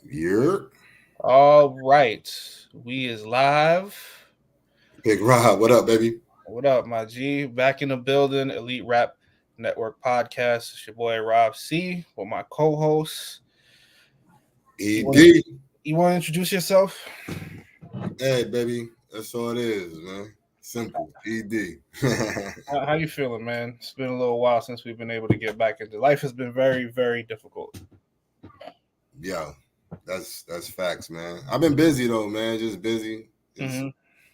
You're All right, we is live. Big Rob. What up, baby? What up, my G? Back in the building, Elite Rap Network podcast. It's your boy Rob C. With my co-host. You ED. want to you want to introduce yourself? Hey, baby. That's all it is, man. Simple. ED. How you feeling, man? It's been a little while since we've been able to get back into life. Has been very, very difficult. Yo, that's facts, man. I've been busy though, man. Just busy. Just Mm-hmm.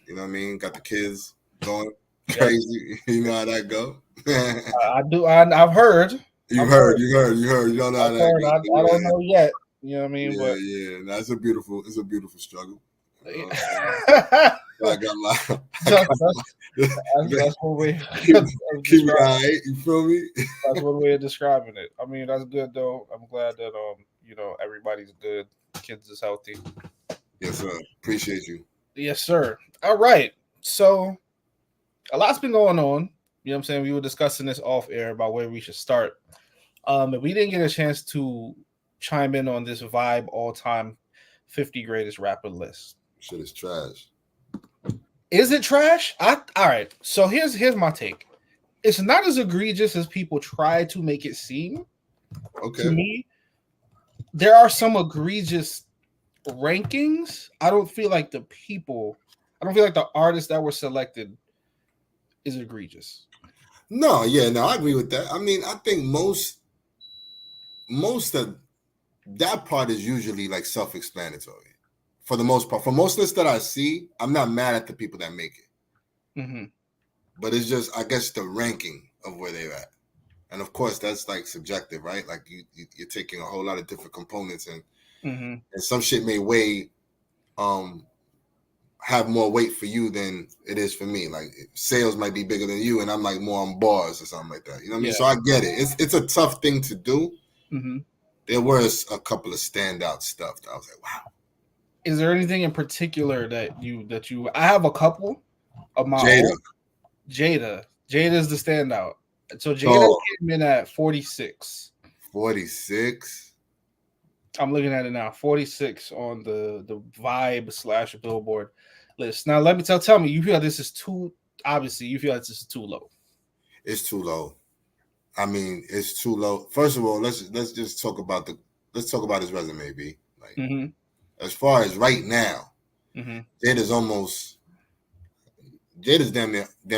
you know what I mean. Got the kids going Yep, crazy. You know how that go. I do. I've heard. you I've heard. heard. You heard. You heard. You don't know how I've that heard. I don't go. know yet. You know what I mean? Yeah, But yeah, yeah. That's a beautiful. It's a beautiful struggle. You know what I'm saying? that's, I got my. I got that's, my. that's one way keep, of keep it describing. alright. You feel me? That's one way of describing it. I mean, that's good though. I'm glad that everybody's good. Kids is healthy. Yes, sir. Appreciate you. Yes, sir. All right. So a lot's been going on. You know what I'm saying? We were discussing this off air about where we should start. But we didn't get a chance to chime in on this vibe all time 50 greatest rapper list. Shit is trash. Is it trash? All right. So here's my take. It's not as egregious as people try to make it seem. To Okay. me, there are some egregious rankings. I don't feel like the artists that were selected is egregious. No, yeah, no, I agree with that. I mean, I think most of that part is usually like self-explanatory for the most part. For most lists that I see, I'm not mad at the people that make it, Mm-hmm. but it's just I guess the ranking of where they're at, and of course that's like subjective, right? Like you're taking a whole lot of different components, and Mm-hmm. some shit may weigh um have more weight for you than it is for me. Like sales might be bigger than you, and I'm like more on bars or something like that. You know what I mean? Yeah. So I get it. It's a tough thing to do. Mm-hmm. There was a couple of standout stuff that I was like, wow. Is there anything in particular that you? I have a couple of my Jada. own. Jada. Jada is the standout. So Jada So came in at 46. 46. I'm looking at it now. 46 on the Vibe slash Billboard list. Now let me tell me, you feel like this is too obviously you feel like this is too low. It's too low. I mean, it's too low. First of all, let's just talk about his resume, B. Like Mm-hmm. as far as right now, Mm-hmm. Jada's almost Jada's damn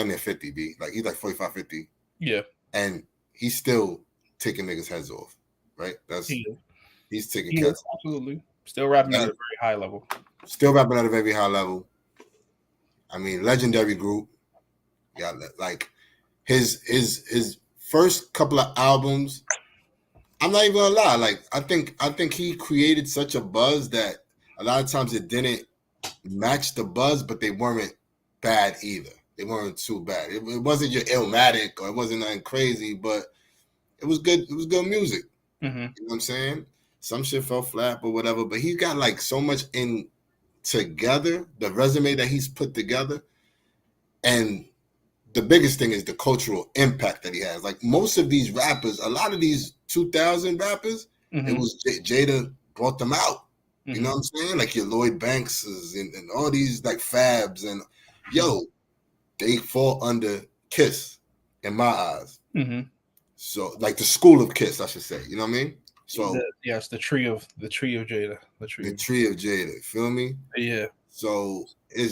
near 50, B. Like he's like 45, 50. Yeah. And he's still taking niggas' heads off, right? He is. He's taking He is cats, absolutely still rapping at a right? very high level. Still rapping at a very high level. I mean, legendary group. Yeah, like his first couple of albums. I'm not even gonna lie. Like I think he created such a buzz that a lot of times it didn't match the buzz, but they weren't bad either. They weren't too bad. It wasn't your Illmatic or it wasn't nothing crazy, but it was good. It was good music. Mm-hmm. You know what I'm saying? Some shit fell flat or whatever, but he got like so much in together, the resume that he's put together. And the biggest thing is the cultural impact that he has. Like most of these rappers, a lot of these 2000 rappers, Mm-hmm. it was Jada brought them out. You know Mm-hmm. what I'm saying? Like your Lloyd Bankses and all these like Fabs and yo, they fall under Kiss in my eyes. Mm-hmm. So like the school of Kiss, I should say. You know what I mean? So Yes, the tree of Jada, the tree the of tree of Jada, feel me? yeah. So I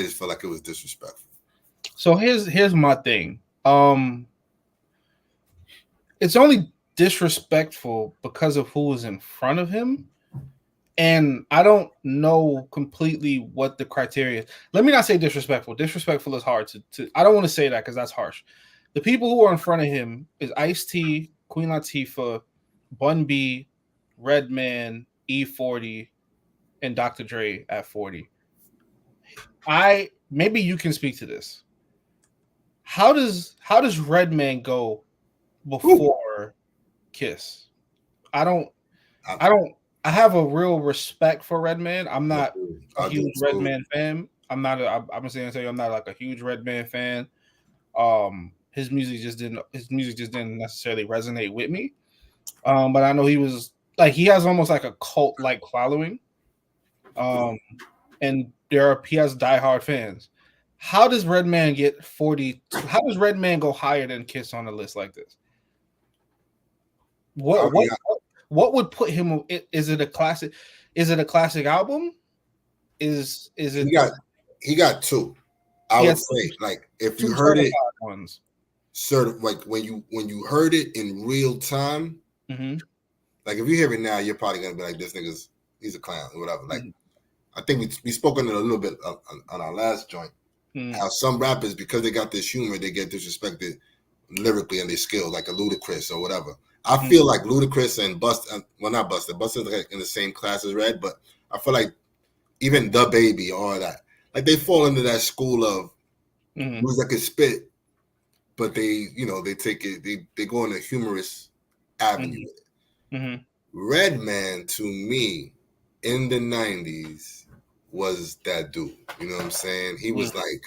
just felt like it was disrespectful. So here's my thing. It's only disrespectful because of who was in front of him. And I don't know completely what the criteria is. Let me not say disrespectful. Disrespectful is hard to I don't want to say that because that's harsh. The people who are in front of him is Ice T, Queen Latifah, Bun B, Redman, E40, and Dr. Dre at 40. I maybe you can speak to this. How does Redman go Whew. before Kiss? I don't I, I don't I have a real respect for Redman. I'm I not do. a I do huge too. Redman fan. I'm gonna say I'm not like a huge Redman fan. His music just didn't necessarily resonate with me. But I know he was like he has almost like a cult like following. And he has diehard fans. How does Redman get 40? How does Redman go higher than Kiss on a list like this? What would put him? Is it a classic? Is it a classic album? Is it? He got two. I would say, like, if you heard it, ones. like when you heard it in real time, like if you hear it now, you're probably gonna be like, this nigga's he's a clown or whatever. Like, I think we spoke on it a little bit on our last joint. How some rappers, because they got this humor, they get disrespected lyrically and their skill, like a Ludacris or whatever. I feel like Ludacris and Busta, well, not Busta. Busta's like in the same class as Red, but I feel like even The Baby, all that, like they fall into that school of who's that can spit, but they take it, they go in a humorous avenue with it. Redman, to me, in the 90s, was that dude. You know what I'm saying? He was like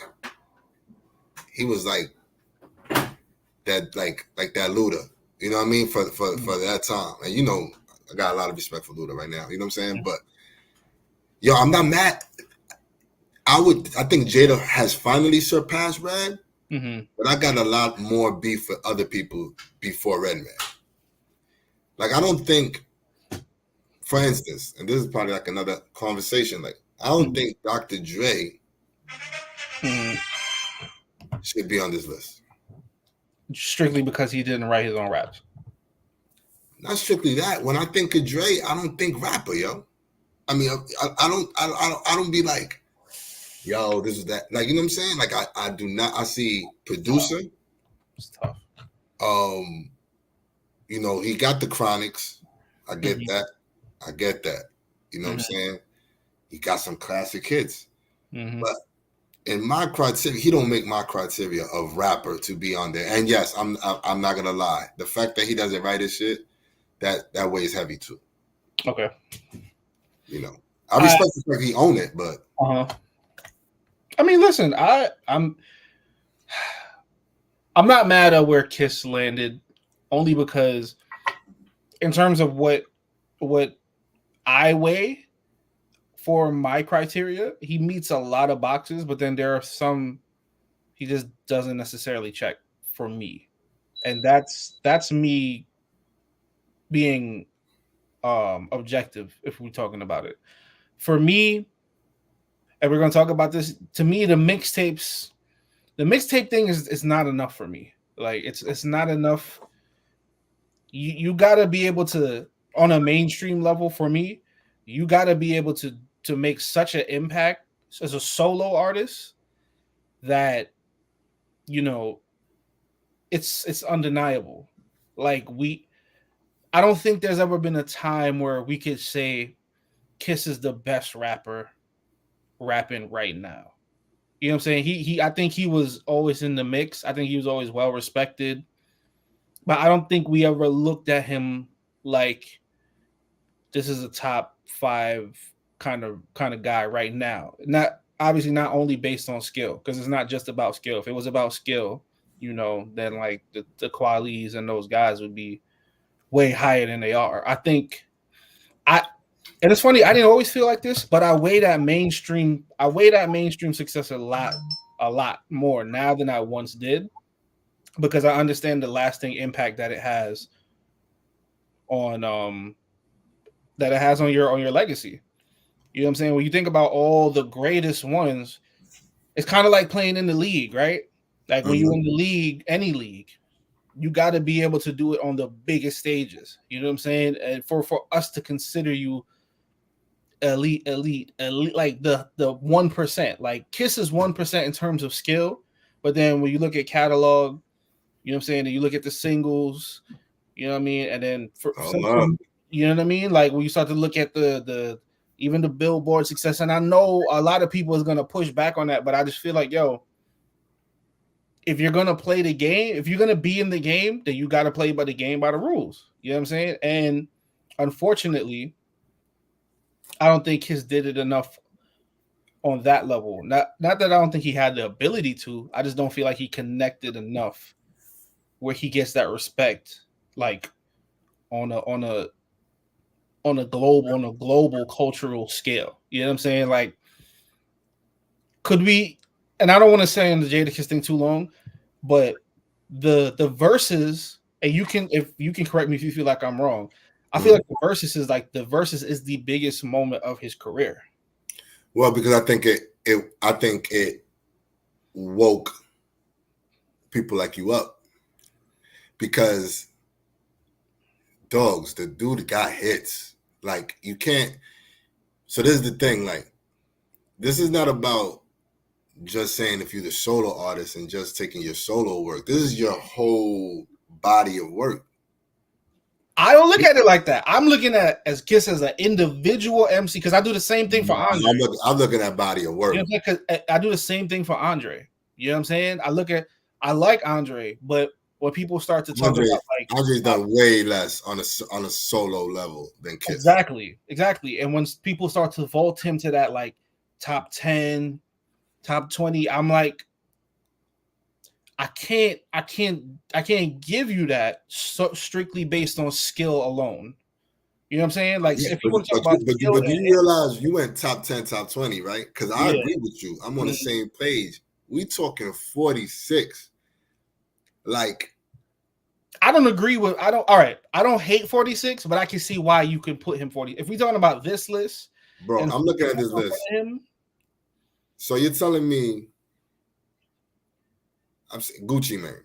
that, like that Luda. You know what I mean? For that time. And you know, I got a lot of respect for Luda right now. You know what I'm saying? But yo, I'm not mad. I think Jada has finally surpassed Red, but I got a lot more beef with other people before Redman. Like, I don't think, for instance, and this is probably like another conversation, like, I don't think Dr. Dre should be on this list. Strictly because he didn't write his own raps. Not strictly that. When I think of Dre, I don't think rapper, yo. I mean, I don't be like, yo, this is that. Like, you know what I'm saying? Like, I do not. I see producer. It's tough. You know, he got the Chronics. I get that. I get that. You know what I'm saying? He got some classic hits. But in my criteria, he don't make my criteria of rapper to be on there. And yes, I'm not gonna lie. The fact that he doesn't write his shit, that weighs heavy too. Okay. You know, I respect the fact he own it, but I mean, listen, I'm not mad at where Kiss landed, only because in terms of what I weigh for my criteria, he meets a lot of boxes, but then there are some he just doesn't necessarily check for me. And that's me being objective if we're talking about it. For me, and we're going to talk about this, to me the mixtape thing is not enough for me. Like, it's not enough. You got to be able to, on a mainstream level, for me, you got to be able to make such an impact as a solo artist that, you know, it's undeniable. Like, I don't think there's ever been a time where we could say Kiss is the best rapper rapping right now. You know what I'm saying? I think he was always in the mix. I think he was always well respected. But I don't think we ever looked at him like this is a top 5 kind of guy right now. Not only based on skill, because it's not just about skill. If it was about skill, you know, then like the Qualies and those guys would be way higher than they are. I think and it's funny, I didn't always feel like this, but I weigh that mainstream success a lot more now than I once did, because I understand the lasting impact that it has on your legacy. You know what I'm saying? When you think about all the greatest ones, it's kind of like playing in the league, right? Like when you're in the league, any league, you got to be able to do it on the biggest stages. You know what I'm saying? And for us to consider you elite, like the 1%, like Kiss is 1% in terms of skill, but then when you look at catalog, you know what I'm saying, and you look at the singles, you know what I mean, and then you know what I mean, like when you start to look at the even the Billboard success, and I know a lot of people is gonna push back on that, but I just feel like, yo, if you're gonna play the game, if you're gonna be in the game, then you got to play by the game, by the rules. You know what I'm saying? And unfortunately, I don't think Kiss did it enough on that level. Not that I don't think he had the ability to. I just don't feel like he connected enough where he gets that respect, like on a on a global cultural scale. You know what I'm saying? Like, could we? And I don't want to say in the Jadakiss thing too long, but the verses, and if you can correct me if you feel like I'm wrong. I feel like the verses is the biggest moment of his career. Well, because I think it woke people like you up, because dogs, the dude got hits. Like, you can't. So this is the thing. Like, this is not about just saying if you're the solo artist and just taking your solo work. This is your whole body of work. I don't look at it like that. I'm looking at as Kiss as an individual MC, because I do the same thing for Andre. I'm looking at body of work. You know, because I do the same thing for Andre. You know what I'm saying? I like Andre, but when people start to talk about like Andre's done way less on a solo level than Kiss. Exactly. And when people start to vault him to that like top 10, top 20, I'm like, I can't give you that strictly based on skill alone. You know what I'm saying? Like, yeah, if you want to talk but about you realize you went top 10, top 20, right? Because I agree with you. I'm on the same page. We talking 46. Like, I don't agree with. All right. I don't hate 46, but I can see why you can put him 40. If we're talking about this list, bro, I'm looking at this list. So you're telling me, I'm saying Gucci Mane.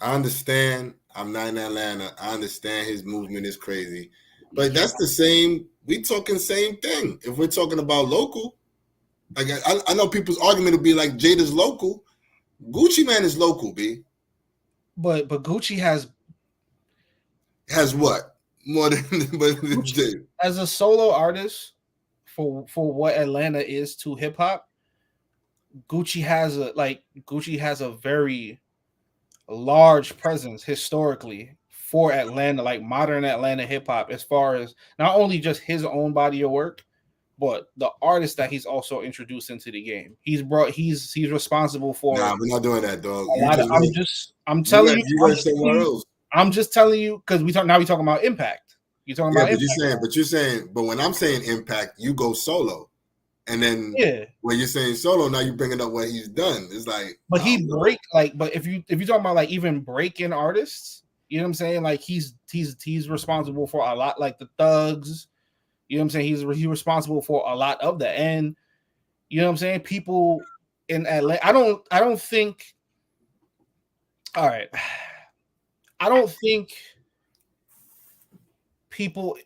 I understand. I'm not in Atlanta. I understand his movement is crazy, but that's the same. We talking same thing. If we're talking about local, like I know people's argument would be like Jada's local. Gucci Mane is local, B. But Gucci has what more than Jada as a solo artist for what Atlanta is to hip hop. Gucci has a very large presence historically for Atlanta, like modern Atlanta hip hop, as far as not only just his own body of work, but the artists that he's also introduced into the game. He's responsible for. Nah, we're not doing that, dog. I'm telling you. You went somewhere else. I'm just telling you, because we talking about impact. You're talking about impact. But when I'm saying impact, you go solo. And then when you're saying solo, now you're bringing up what he's done. It's like, but but if you're talking about like even breaking artists, you know what I'm saying? Like he's responsible for a lot, like the Thugs. You know what I'm saying? He's responsible for a lot of that, and you know what I'm saying? People in Atlanta, I don't think. All right, I don't think people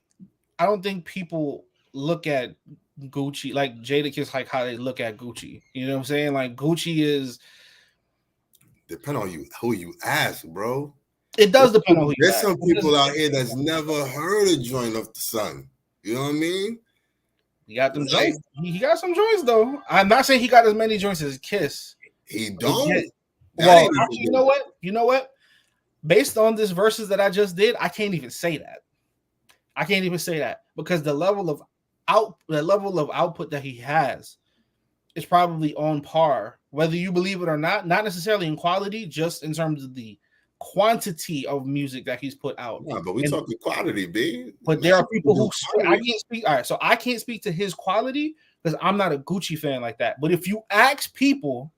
look at Gucci like Jadakiss like how they look at Gucci. You know what I'm saying? Like Gucci is depend on who you ask, bro. It does depend on who you ask. There's some people out here that's never heard a joint of the Sun. You know what I mean? He got them joints. He got some joints though. I'm not saying he got as many joints as Kiss. He don't. Well, actually, you know what? Based on this verses that I just did, I can't even say that. Because the level of output that he has is probably on par, whether you believe it or not necessarily in quality, just in terms of the quantity of music that he's put out. Yeah, but we talking quality, B. But there are people who I can't speak. All right, so I can't speak to his quality because I'm not a Gucci fan like that. But if you ask people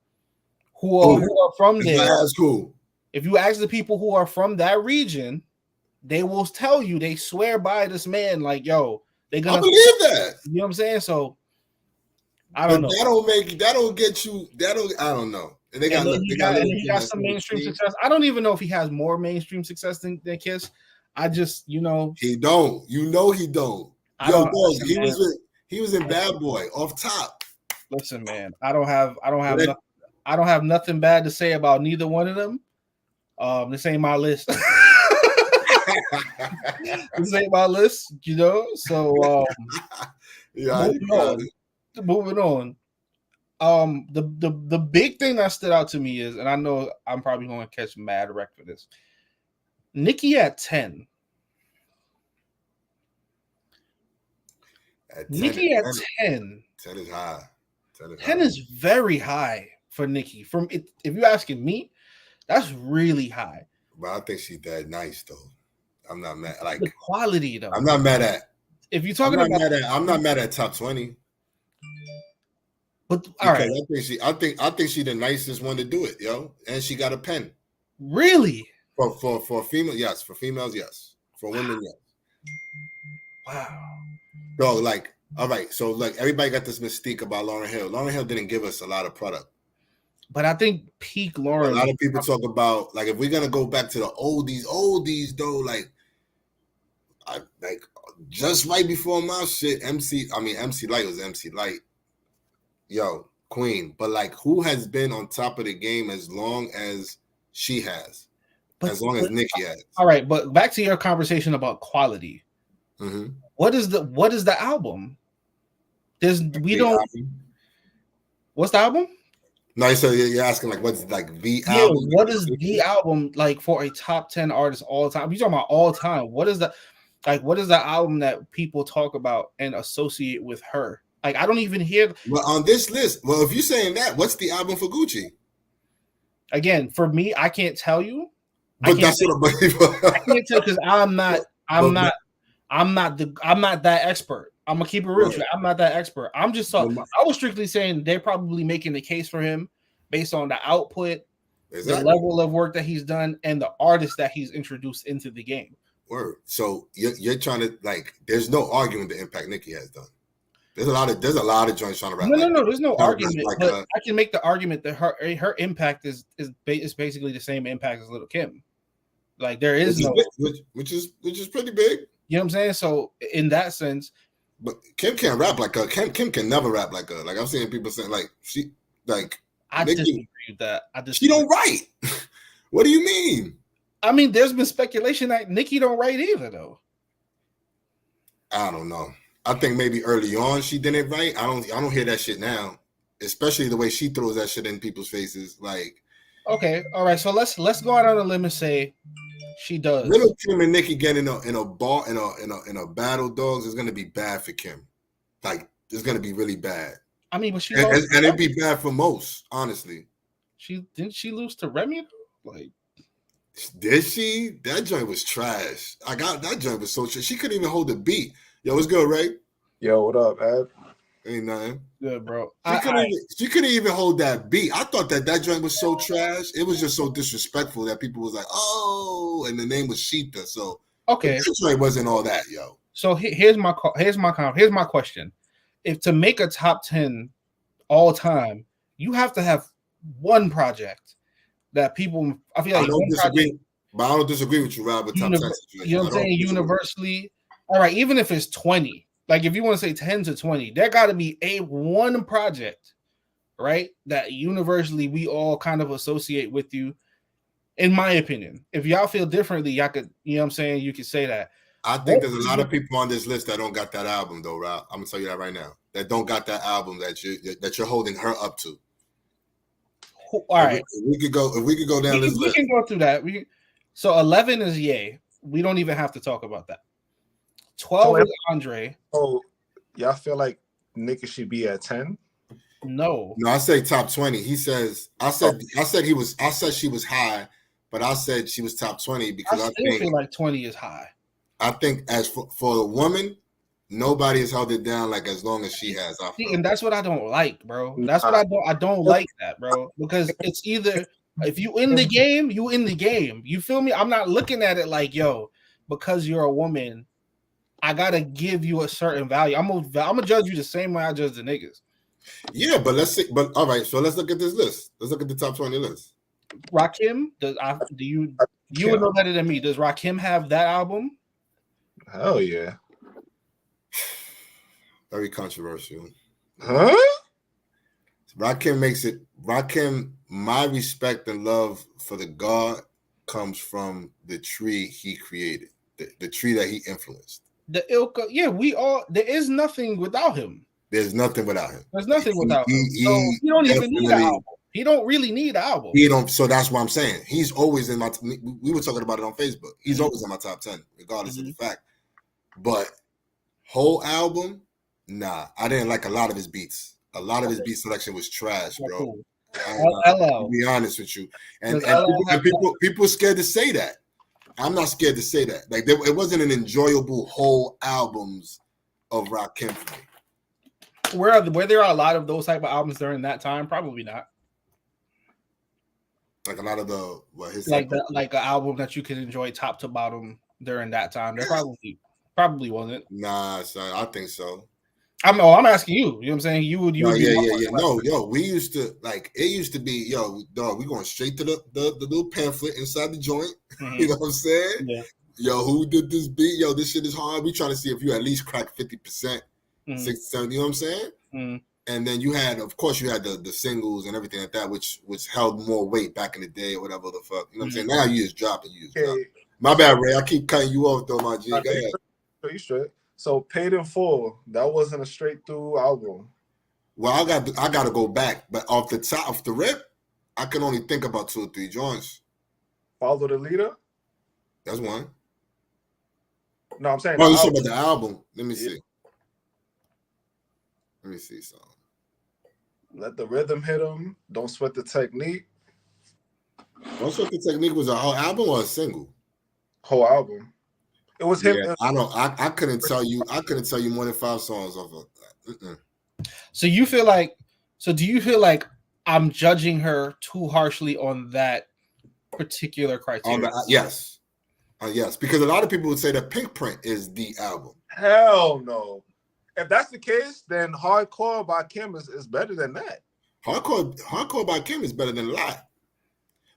who are from there, that's cool. If you ask the people who are from that region, they will tell you, they swear by this man, like, yo, they're gonna believe that. You know what I'm saying? So I don't know. I don't know. And he got some mainstream success. I don't even know if he has more mainstream success than Kiss. I just, he don't. He don't. He was in Bad Boy off top. Listen, man, I don't have nothing bad to say about neither one of them. This ain't my list. This ain't my list, So moving on. The big thing that stood out to me is, and I know I'm probably going to catch mad wreck for this. Nicki at 10. Nicki at 10. 10 is high. 10 is very high for Nicki. If you're asking me, that's really high. But I think she's that nice though. I'm not mad. The Like quality though. I'm not mad at. If you're I'm talking not about, mad at. I'm not mad at top 20 but all right, because I think she the nicest one to do it, yo. And she got a pen really? for female. Yes, for females, yes. For women, yes. Wow. So like, all right. So like, everybody got this mystique about Lauryn Hill. Lauryn Hill didn't give us a lot of product. But I think peak A Lauren. lot of people talk about like if we're gonna go back to the oldies though, like I like just right before my shit, MC Light was MC Light. Yo, Queen. But like who has been on top of the game as long as she has? As long as Nicki has. All right, but back to your conversation about quality. Mm-hmm. What is the album? What's the album? No, so you're asking like what's like the Yeah, album? what is the album like for a top 10 artist all time? You talking about all time? What is the album that people talk about and associate with her? Like I don't even hear. Well, on this list, well, if you're saying that, what's the album for Gucci? Again, for me, I can't tell you. But that's what I can't tell because I'm not that expert. I'm gonna keep it real. Right. I'm not that expert. I'm just I was strictly saying they're probably making the case for him based on the output, the level of work that he's done, and the artist that he's introduced into the game. Word. So you're trying to like. There's no arguing the impact Nicki has done. There's a lot of joints trying to rap. No. There's no argument. Like, but I can make the argument that her impact is basically the same impact as Lil' Kim. Like there is which is pretty big. You know what I'm saying? So in that sense, but Kim can't rap like her. Kim can never rap like her. Like I'm seeing people saying like she like. I disagree with that. She don't write. What do you mean? I mean, there's been speculation that Nicki don't write either, though. I don't know. I think maybe early on she didn't write. I don't hear that shit now, especially the way she throws that shit in people's faces. Like, okay, all right. So let's go out on a limb and say she does. Little Kim and Nicki getting in a battle, dogs, is gonna be bad for Kim. Like, it's gonna be really bad. I mean, but and it'd be bad for most, honestly. Didn't she lose to Remy? Like, did she? That joint was trash. That joint was so trash. She couldn't even hold the beat. Yo, what's good, Ray? Yo, what up, Ed? Ain't nothing. Good, bro. She couldn't even hold that beat. I thought that joint was so trash. It was just so disrespectful that people was like, oh, and the name was Sheeta. So okay, that joint wasn't all that, yo. So here's my question. If to make a top 10 all time, you have to have one project that people. I feel like I don't disagree with you, Rob. But top 10 you know what I'm saying? Universally, all right. Even if it's 20, like if you want to say 10 to 20, there got to be one project, right? That universally we all kind of associate with you. In my opinion, if y'all feel differently, y'all could. You know what I'm saying? You could say that. I think there's a lot of people on this list that don't got that album, though, Rob. I'm gonna tell you that right now. That don't got that album that you're holding her up to. All right. If we could go down this list. We can go through that. So 11 is Ye. We don't even have to talk about that. 12 is Andre. Oh, y'all feel like Nicki should be at 10? No, I say top 20. He says I said she was high, but I said she was top 20 because I still feel like 20 is high. I think as for a woman, nobody has held it down like as long as she has. And that's what I don't like, bro. That's what I don't like that, bro. Because it's either if you in the game, you in the game. You feel me? I'm not looking at it like, yo, because you're a woman, I gotta give you a certain value. I'm gonna judge you the same way I judge the niggas. Yeah, but let's see. But all right, so let's look at this list. Let's look at the top 20 list. Rakim, you would know better than me. Does Rakim have that album? Hell yeah. Very controversial. Huh? Rakim, my respect and love for the God comes from the tree he created, the tree that he influenced. The Ilka, yeah, there is nothing without him. There's nothing without him. There's nothing without him. So he don't even need an album. He don't really need an album. So that's what I'm saying. He's always in my. We were talking about it on Facebook. He's always in my top 10, regardless of the fact. But whole album, nah. I didn't like a lot of his beats. A lot of his beat selection was trash, bro. Cool. To be honest with you, and people scared to say that. I'm not scared to say that. Like it wasn't an enjoyable whole albums of Rakim for me. Were there a lot of those type of albums during that time? Probably not. Like a lot of the like an album that you could enjoy top to bottom during that time. There probably wasn't. Nah, son, I think so. I'm asking you. You know what I'm saying? You would. Yeah. No, yo, we used to like it used to be, yo, dog. We going straight to the little pamphlet inside the joint. Mm-hmm. You know what I'm saying? Yeah. Yo, who did this beat? Yo, this shit is hard. We trying to see if you at least crack 50%, 60, 70. You know what I'm saying? Mm-hmm. And then you had, of course, you had the singles and everything like that, which held more weight back in the day or whatever the fuck. You know what I'm saying? Now you just drop it. My bad, Ray. I keep cutting you off though, my G. Go ahead. You straight. So Paid in Full, that wasn't a straight through album. Well, I got to go back, but off the rip, I can only think about 2 or 3 joints. Follow the Leader. That's one. No, I'm saying. Oh, you talking about the album? Let me see. Let me see something. Let the Rhythm Hit 'Em. Don't Sweat the Technique. Don't Sweat the Technique was a whole album or a single? Whole album. It was him. Yeah, I couldn't tell you. I couldn't tell you more than 5 songs off of that. So do you feel like I'm judging her too harshly on that particular criteria? Yes. Yes, because a lot of people would say that Pink Print is the album. Hell no. If that's the case, then Hardcore by Kim is better than that. Hardcore by Kim is better than a lot.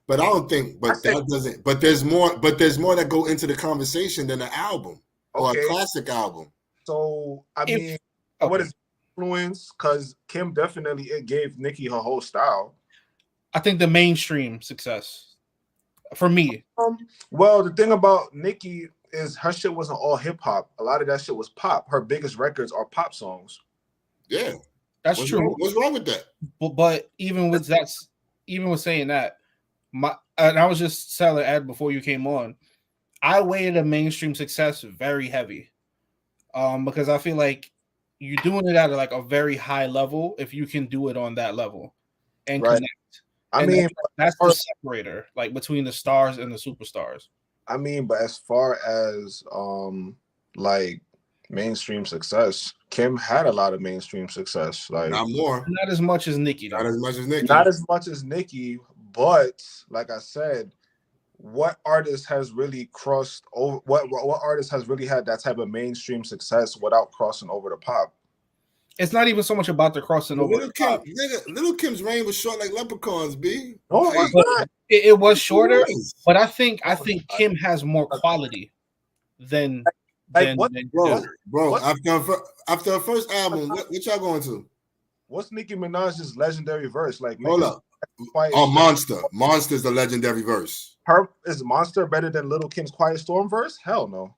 But I don't think, that doesn't. But there's more that go into the conversation than an album or a classic album. So what is influence? Because Kim definitely gave Nicki her whole style. I think the mainstream success for me. Well, the thing about Nicki is her shit wasn't all hip hop. A lot of that shit was pop. Her biggest records are pop songs. Yeah, that's true. What's wrong with that? But even with saying that. And I was just telling Ed before you came on, I weighted a mainstream success very heavy, because I feel like you're doing it at like a very high level if you can do it on that level and connect. That's the separator, like between the stars and the superstars. I mean, but as far as like mainstream success, Kim had a lot of mainstream success. Like not as much as Nicki. Not as much as Nicki. But like I said, what artist has really crossed over? What artist has really had that type of mainstream success without crossing over the pop? It's not even so much about the crossing over. Little Kim's reign was short like leprechauns, B. No, it was not. It was shorter, but I think Kim has more quality than bro. After her first album, what y'all going to? What's Nicki Minaj's legendary verse? Like, hold up. Monster. Monster's the legendary verse. Is Monster better than Little Kim's Quiet Storm verse? Hell no.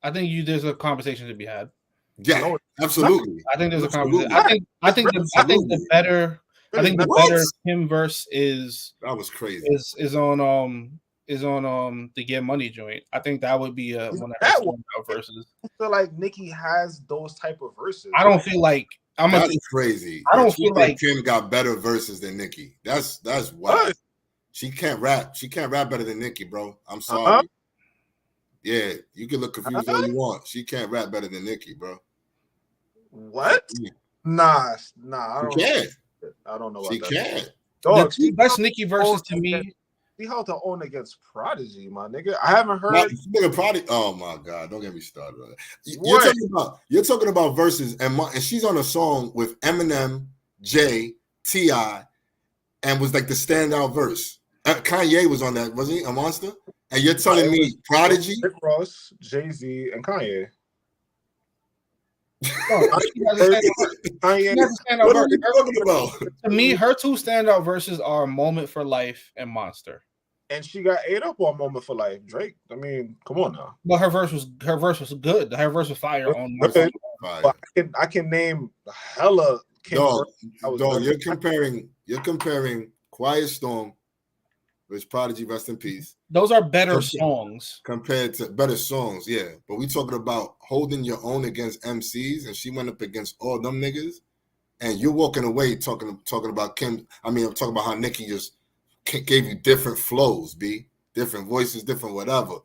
I think there's a conversation to be had. Yeah, absolutely. I think there's a conversation. I think the better Kim verse is that was crazy. Is on the Get Money joint. I think that would be one of her verses. I feel like Nicki has those type of verses. I don't feel like that's crazy. I don't feel like Kim got better verses than Nicki. That's wild. She can't rap. She can't rap better than Nicki, bro. I'm sorry. Yeah, you can look confused all you want. She can't rap better than Nicki, bro. What? Nah. I don't know. She can't. The two best Nicki verses to me. She held her own against Prodigy, my nigga. I haven't heard. Prodigy. Oh my god! Don't get me started on that. You're talking about verses, and she's on a song with Eminem, Jay, T.I., and was like the standout verse. Kanye was on that, wasn't he? A Monster. And you're telling me Prodigy, Rick Ross, Jay-Z, and Kanye. What are you talking about? To me, her two standout verses are "Moment for Life" and "Monster." And she got ate up on "Moment for Life." Drake. I mean, come on now. But her verse was good. Her verse was fire on. Okay. But I can name hella. You're comparing Quiet Storm, which Prodigy, rest in peace. Those are better songs. Compared to better songs, yeah. But we talking about holding your own against MCs, and she went up against all them niggas, and you're walking away talking about Kim. I mean, I'm talking about how Nicki just gave you different flows, B. different voices, different whatever.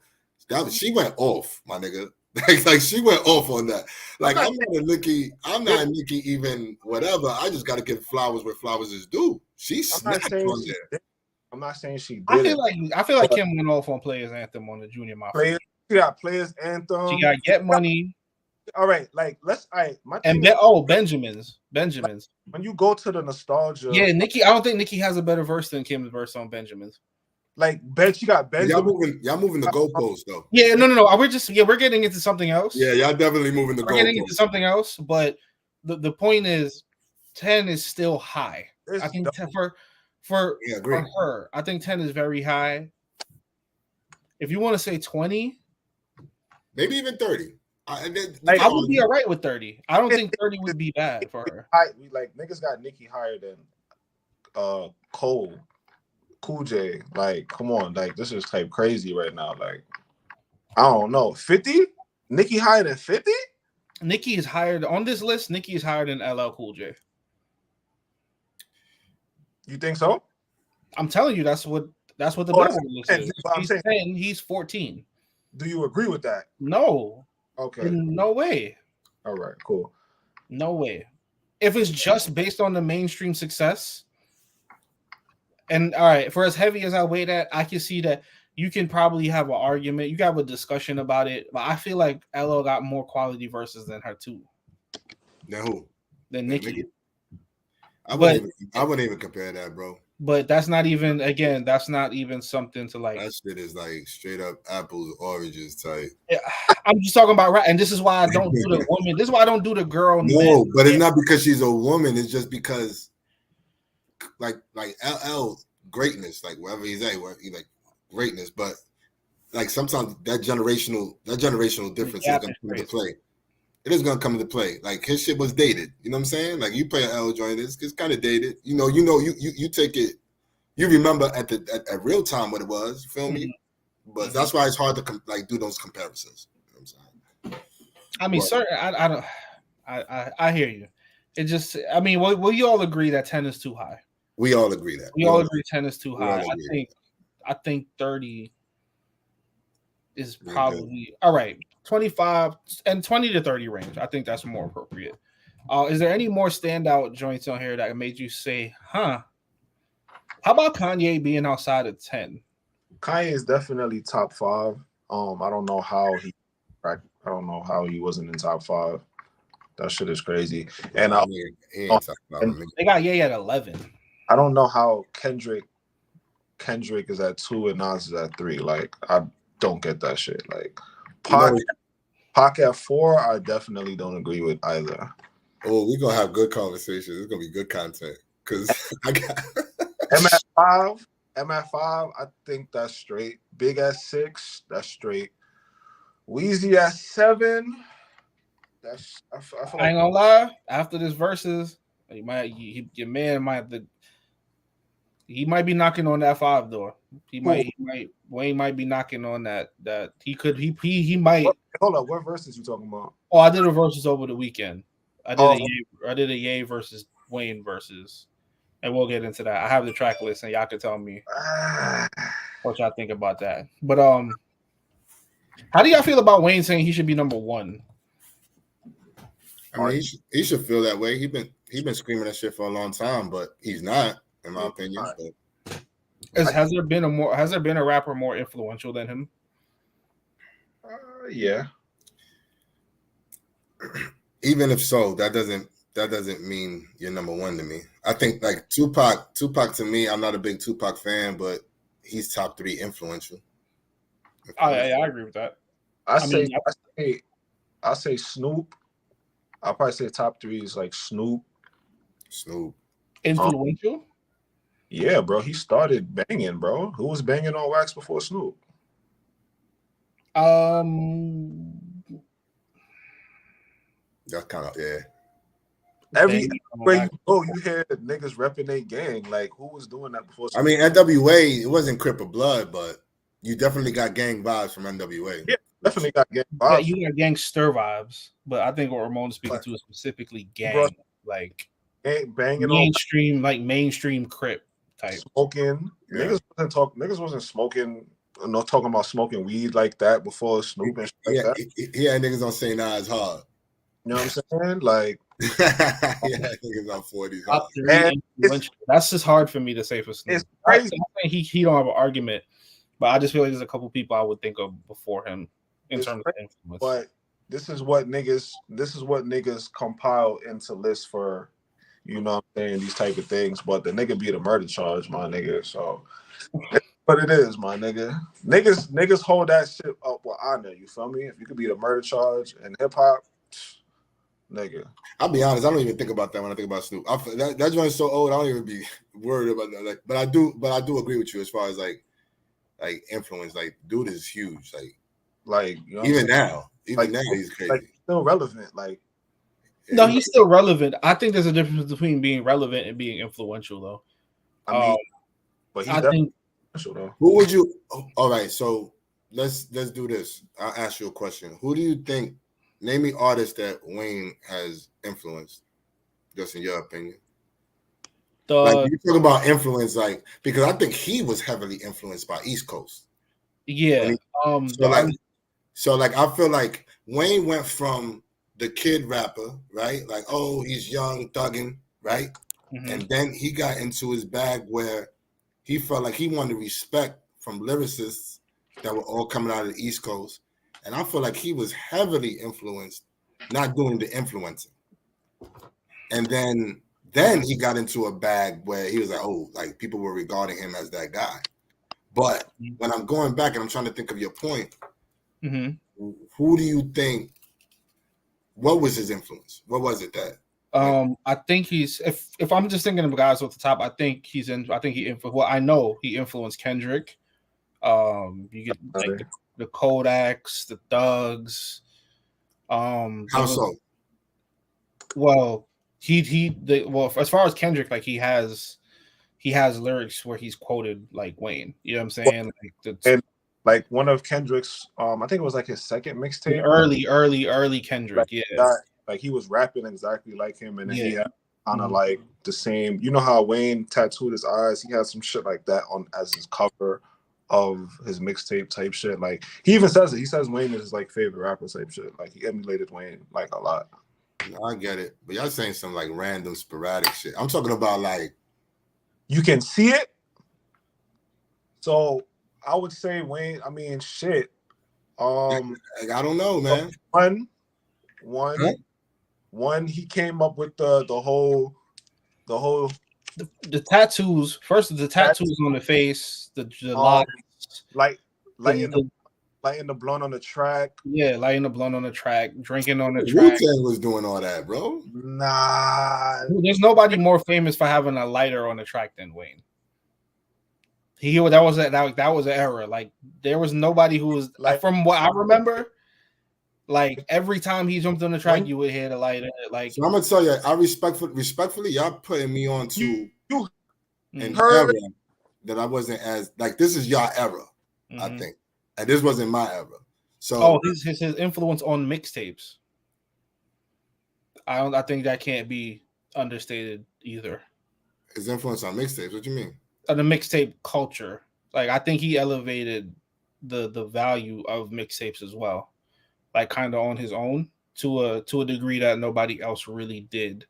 She went off, my nigga. like she went off on that. Like I'm not a Nicki even whatever. I just gotta give flowers where flowers is due. She snapped on there. I'm not saying she did. I feel like Kim went off on Players Anthem on the Junior Mafia. She got Players Anthem. She got Get Money. All right, like Benjamin's. Like, when you go to the nostalgia, yeah, Nicki. I don't think Nicki has a better verse than Kim's verse on Benjamin's. Like she got Benjamin. Y'all moving the goalposts though. Yeah, no. We're getting into something else. Yeah, y'all definitely moving the goalposts. We're getting into something else, but the point is, 10 is still high. I think for her, I think 10 is very high. If you want to say 20, maybe even 30. I would be all right with 30. I don't think 30 would be bad for her. Like niggas got Nicki higher than Cole, Cool J. Like, come on, like this is type crazy right now. Like, I don't know, 50. Nicki higher than 50. Nicki is higher on this list. Nicki is higher than LL Cool J. You think so? I'm telling you, that's what the Billboard list is. He's 10, he's 14. Do you agree with that? No. Okay. No way. All right, cool. No way. If it's just based on the mainstream success, and all right, for as heavy as I weigh that, I can see that you can probably have an argument. You can have a discussion about it, but I feel like LL got more quality verses than her too. Than who? Than Nicki. I wouldn't even compare that, bro. But that's not even something to like. That shit is like straight up apples, oranges type. I'm just talking about, and this is why I don't do the woman. This is why I don't do the girl. No, but it's not because she's a woman. It's just because, like LL greatness, like wherever he's at, like greatness. But like sometimes that generational difference is gonna come into play. It is gonna come into play. Like his shit was dated. You know what I'm saying? Like you play an L joint, it's kind of dated. You take it. You remember at real time what it was. You feel me? But that's why it's hard to do those comparisons. You know what I'm saying? I mean, I don't. I hear you. It just. I mean, will you all agree that 10 is too high? We all agree that. We all agree 10 is too high. I think 30 is probably all right. 25 and 20 to 30 range. I think that's more appropriate. Is there any more standout joints on here that made you say, huh? How about Kanye being outside of 10? Kanye is definitely top 5. I don't know how he wasn't in top 5. That shit is crazy. And they got Ye at 11. I don't know how Kendrick is at 2 and Nas is at 3. Like, I don't get that shit. Like, Pac at 4, I definitely don't agree with either. Oh, we're gonna have good conversations. It's gonna be good content. Cause I got M at 5, I think that's straight. Big at 6, that's straight. Weezy at 7, that's I ain't gonna lie. After this versus, your man might he might be knocking on that 5 door. Wayne might be knocking on that he might. Hold up, what verses you talking about? Oh, I did a versus over the weekend. I did a Ye versus Wayne versus, and we'll get into that. I have the track list, and y'all can tell me what y'all think about that. But how do y'all feel about Wayne saying he should be number 1? I mean, he should feel that way. He been screaming that shit for a long time, but he's not, in my opinion. Has there been a rapper more influential than him? Yeah. Even if so, that doesn't mean you're number 1 to me. I think like Tupac to me, I'm not a big Tupac fan, but he's top 3 influential. I agree with that. I say Snoop. I'll probably say top 3 is like Snoop. Influential? Yeah, bro. He started banging, bro. Who was banging on wax before Snoop? That's kind of Everywhere you go, you hear niggas repping their gang. Like, who was doing that before Snoop? I mean, NWA, it wasn't Crip or Blood, but you definitely got gang vibes from NWA. Yeah, definitely got gang vibes. Yeah, you got gangster vibes, but I think what Ramon is speaking to is specifically gang, bro, like banging mainstream, like mainstream Crip type smoking. Yeah. Niggas wasn't smoking talking about smoking weed like that before Snoop and shit like Yeah, that. he had niggas on St. Nas hard. You know what I'm saying? Like, Yeah, niggas on 40s hard. Top three influential. That's just hard for me to say for Snoop. It's crazy. I think he don't have an argument, but I just feel like there's a couple people I would think of before him in terms of influence. But this is what niggas compile into lists for, you know what I'm saying, these type of things. But the nigga beat a murder charge, my nigga. So that's what it is, my nigga. Niggas hold that shit up with honor, you feel me? If you could beat a murder charge in hip hop, nigga. I'll be honest, I don't even think about that when I think about Snoop. That joint is so old, I don't even be worried about that. Like, but I do agree with you as far as like influence. Like, dude is huge. Like You know even now he's crazy. Like, still relevant. Like, no, he's still relevant. I think there's a difference between being relevant and being influential, though. I mean, but he's definitely influential, though. Who would you? All right, so let's do this. I'll ask you a question. Who do you think? Name me artists that Wayne has influenced, just in your opinion. Like, you talk about influence, like, because I think he was heavily influenced by East Coast. Yeah. So I feel like Wayne went from the kid rapper, right? Like, oh, he's young, thugging, right? Mm-hmm. And then he got into his bag where he felt like he wanted respect from lyricists that were all coming out of the East Coast. And I feel like he was heavily influenced, not doing the influencing. And then he got into a bag where he was like, oh, like people were regarding him as that guy. But when I'm going back and I'm trying to think of your point, who do you think, what was his influence? What was it that? I think he's, if I'm just thinking of guys off the top, I think he influenced Kendrick. You get like the Kodaks, the Thugs. How so? Well, as far as Kendrick, like he has lyrics where he's quoted like Wayne. You know what I'm saying? And like one of Kendrick's, I think it was like his second mixtape. Early Kendrick, like he was rapping exactly like him, and then he had kind of like the same. You know how Wayne tattooed his eyes? He had some shit like that on as his cover of his mixtape type shit. Like he even says it. He says Wayne is his like favorite rapper type shit. Like he emulated Wayne like a lot. I get it, but y'all saying some like random sporadic shit. I'm talking about like you can see it. So I would say Wayne. I mean, shit. I don't know, man. One. He came up with the whole the tattoos. First, the tattoos on the face, the locks, lighting the blunt on the track. Yeah, lighting the blunt on the track, drinking on the track. Wu-Tang was doing all that, bro. Nah, there's nobody more famous for having a lighter on the track than Wayne. That was an era. Like there was nobody who was like, from what I remember. Like every time he jumped on the track, you would hear the lighter. Like, so I'm gonna tell you, I respectfully, y'all putting me on to an era that I wasn't as like. This is y'all era, I think, and this wasn't my era. So, his influence on mixtapes. I think that can't be understated either. His influence on mixtapes. What you mean? The mixtape culture. Like I think he elevated the value of mixtapes as well. Like kind of on his own to a degree that nobody else really did.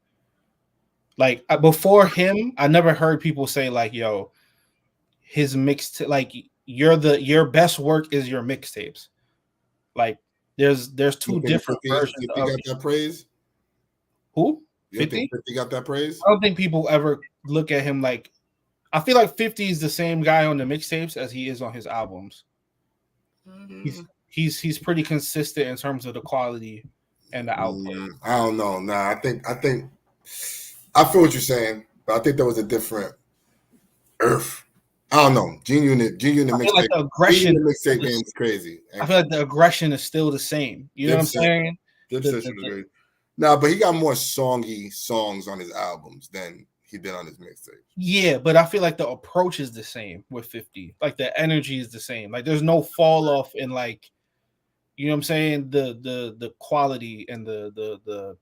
Like before him, I never heard people say like, "Yo, his like your best work is your mixtapes." Like there's two different versions. 50 got that praise. Who? 50 got that praise. I don't think people ever look at him like. I feel like 50 is the same guy on the mixtapes as he is on his albums. He's pretty consistent in terms of the quality and the output. I don't know. Nah, I think I feel what you're saying, but I think there was a different earth. I don't know. G-Unit mixtape. Like the aggression mixtape game is crazy. I feel like the aggression is still the same. You know what I'm saying? Nah, but he got more songs on his albums than he did on his mixtape. Yeah, but I feel like the approach is the same with 50. Like the energy is the same. Like there's no fall off in like, you know what I'm saying? The quality and the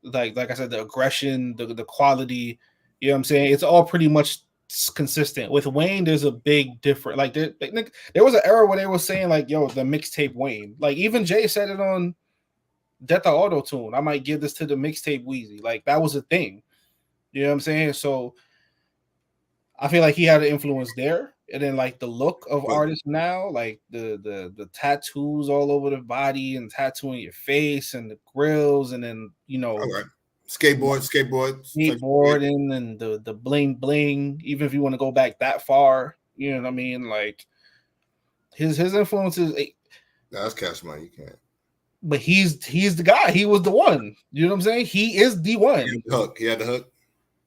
like I said, the aggression, the quality, you know what I'm saying? It's all pretty much consistent. With Wayne, there's a big difference. Like there was an era where they were saying like, "Yo, the mixtape Wayne." Like even Jay said it on Death of Auto Tune. I might give this to the mixtape Wheezy. Like that was a thing. You know what I'm saying? So I feel like he had an influence there. And then like the look of artists now, like the tattoos all over the body and tattooing your face and the grills, and then skateboarding and the bling bling. Even if you want to go back that far, you know what I mean? Like his influences. That's Cash Money. You can't. But he's the guy. He was the one. You know what I'm saying? He is the one. He had the hook.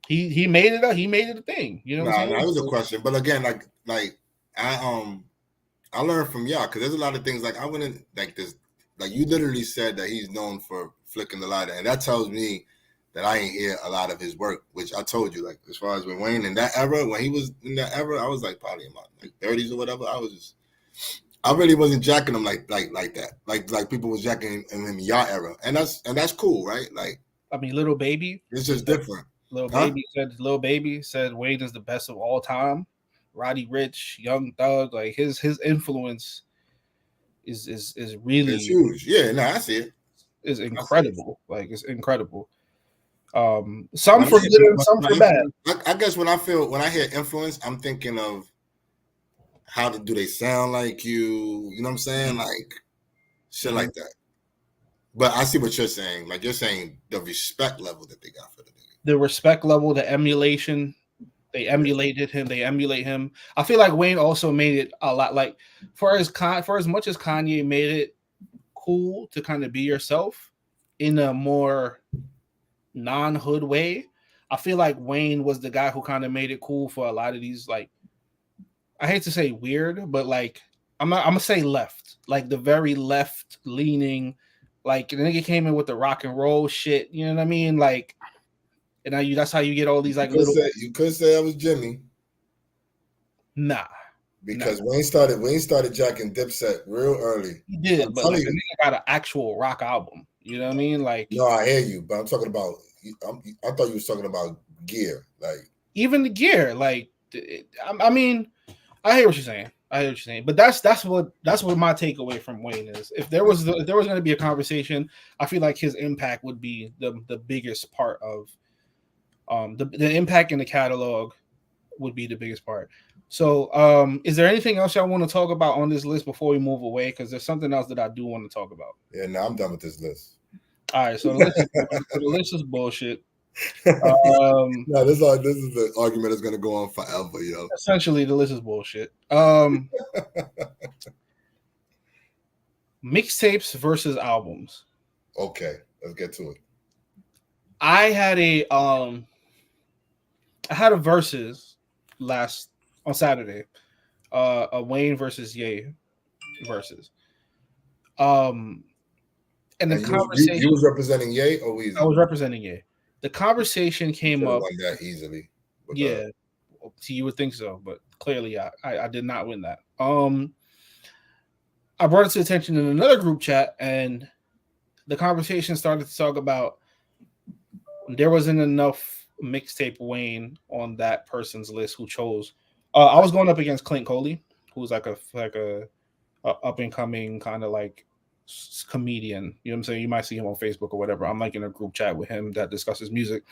He made it up. He made it a thing. You know what I'm saying? That was a question. But again, like I learned from y'all because there's a lot of things like I wouldn't like this. Like you literally said that he's known for flicking the lighter, and that tells me that I ain't hear a lot of his work. Which I told you, like as far as with Wayne in that era, when he was in that era, I was like probably in my 30s or whatever. I really wasn't jacking him like that. Like people was jacking him in y'all era, and that's cool, right? Like I mean, Lil Baby. It's just different. Lil Baby said Wayne is the best of all time. Roddy Ricch, Young Thug, like his influence is really huge. Yeah, no, I see it. Is incredible. Like it's incredible. Some for good and some for bad. I guess when I hear influence, I'm thinking of how do they sound like you? You know what I'm saying? Like shit like that. But I see what you're saying. Like you're saying the respect level that they got for the nigga. The respect level, the emulation. They emulated him. They emulate him. I feel like Wayne also made it a lot. Like for as much as Kanye made it cool to kind of be yourself in a more non-hood way, I feel like Wayne was the guy who kind of made it cool for a lot of these. Like I hate to say weird, but like I'm gonna say left, like the very left leaning. Like the nigga came in with the rock and roll shit. You know what I mean? Like. And now that's how you get all these like you could say I was Jimmy. Nah. Because Wayne started jacking Dipset real early. He did, but like the nigga got an actual rock album. You know what I mean? Like no, I hear you, but I'm talking about I thought you was talking about gear. Like even the gear, like I mean, I hear what you're saying. But that's what my takeaway from Wayne is. If there was going to be a conversation, I feel like his impact would be the biggest part of the impact in the catalog would be the biggest part. So is there anything else y'all want to talk about on this list before we move away? Because there's something else that I do want to talk about. Yeah, no, I'm done with this list. All right, so the list is bullshit. No, this is the argument that's gonna go on forever, yo. Essentially, the list is bullshit. Mixtapes versus albums. Okay, let's get to it. I had a versus on Saturday, a Wayne versus Ye versus. And the conversation. You was representing Ye or Weezy? I was representing Ye. The conversation came up. Won that easily. Yeah, you would think so, but clearly I did not win that. I brought it to attention in another group chat, and the conversation started to talk about there wasn't enough mixtape Wayne on that person's list who chose. I was going up against Clint Coley, who's like a up and coming kind of like comedian. You know what I'm saying? You might see him on Facebook or whatever. I'm like in a group chat with him that discusses music,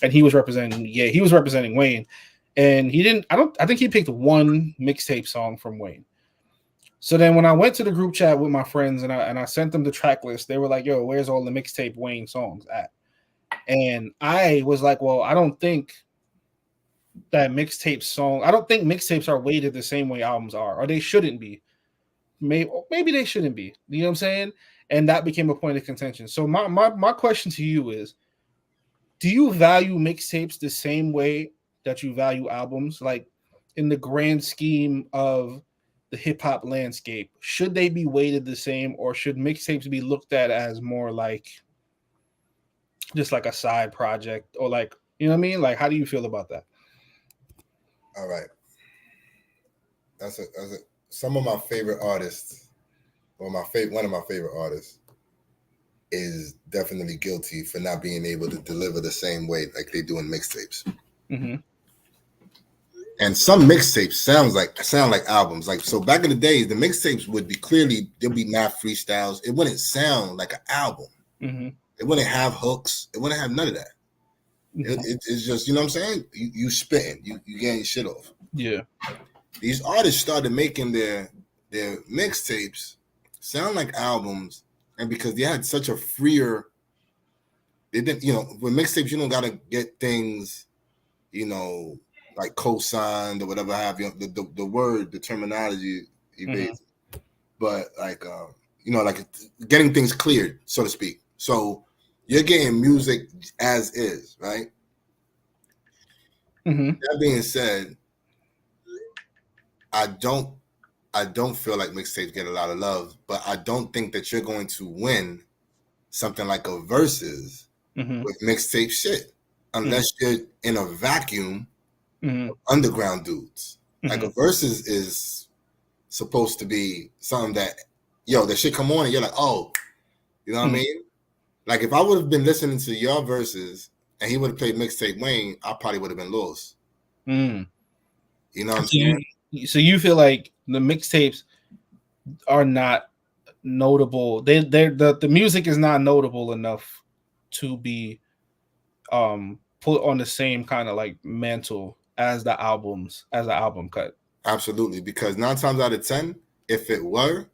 and he was representing Wayne, and I think he picked one mixtape song from Wayne. So then when I went to the group chat with my friends and I sent them the track list, they were like, "Yo, where's all the mixtape Wayne songs at?" And I was like, well, I don't think mixtapes are weighted the same way albums are, or they shouldn't be. Maybe they shouldn't be. You know what I'm saying? And that became a point of contention. So my question to you is, do you value mixtapes the same way that you value albums? Like in the grand scheme of the hip hop landscape, should they be weighted the same, or should mixtapes be looked at as more like just like a side project, or like, you know what I mean? Like, how do you feel about that? All right. That's some of my favorite artists, or one of my favorite artists is definitely guilty for not being able to deliver the same way like they do in mixtapes. Mm-hmm. And some mixtapes sound like albums. Like, so back in the days, the mixtapes would be clearly, there'll be mad freestyles. It wouldn't sound like an album. Mm-hmm. It wouldn't have hooks. It wouldn't have none of that. It's just, you know what I'm saying? You spitting, you getting your shit off. Yeah. These artists started making their mixtapes sound like albums, and because they had such a freer, they didn't, you know, with mixtapes you don't gotta get things, you know, like co-signed or whatever have you. The word, the terminology evades, but like you know, like getting things cleared, so to speak. So you're getting music as is, right? That being said, I don't feel like mixtapes get a lot of love, but I don't think that you're going to win something like a versus with mixtape shit unless you're in a vacuum of underground dudes. Like a versus is supposed to be something that, yo, that shit come on and you're like, oh, you know what I mean? Like if I would have been listening to your verses and he would have played Mixtape Wayne, I probably would have been lost. You know what I'm saying? So you feel like the mixtapes are not notable. The music is not notable enough to be put on the same kind of like mantle as the albums, as an album cut. Absolutely, because 9 times out of 10, if it were,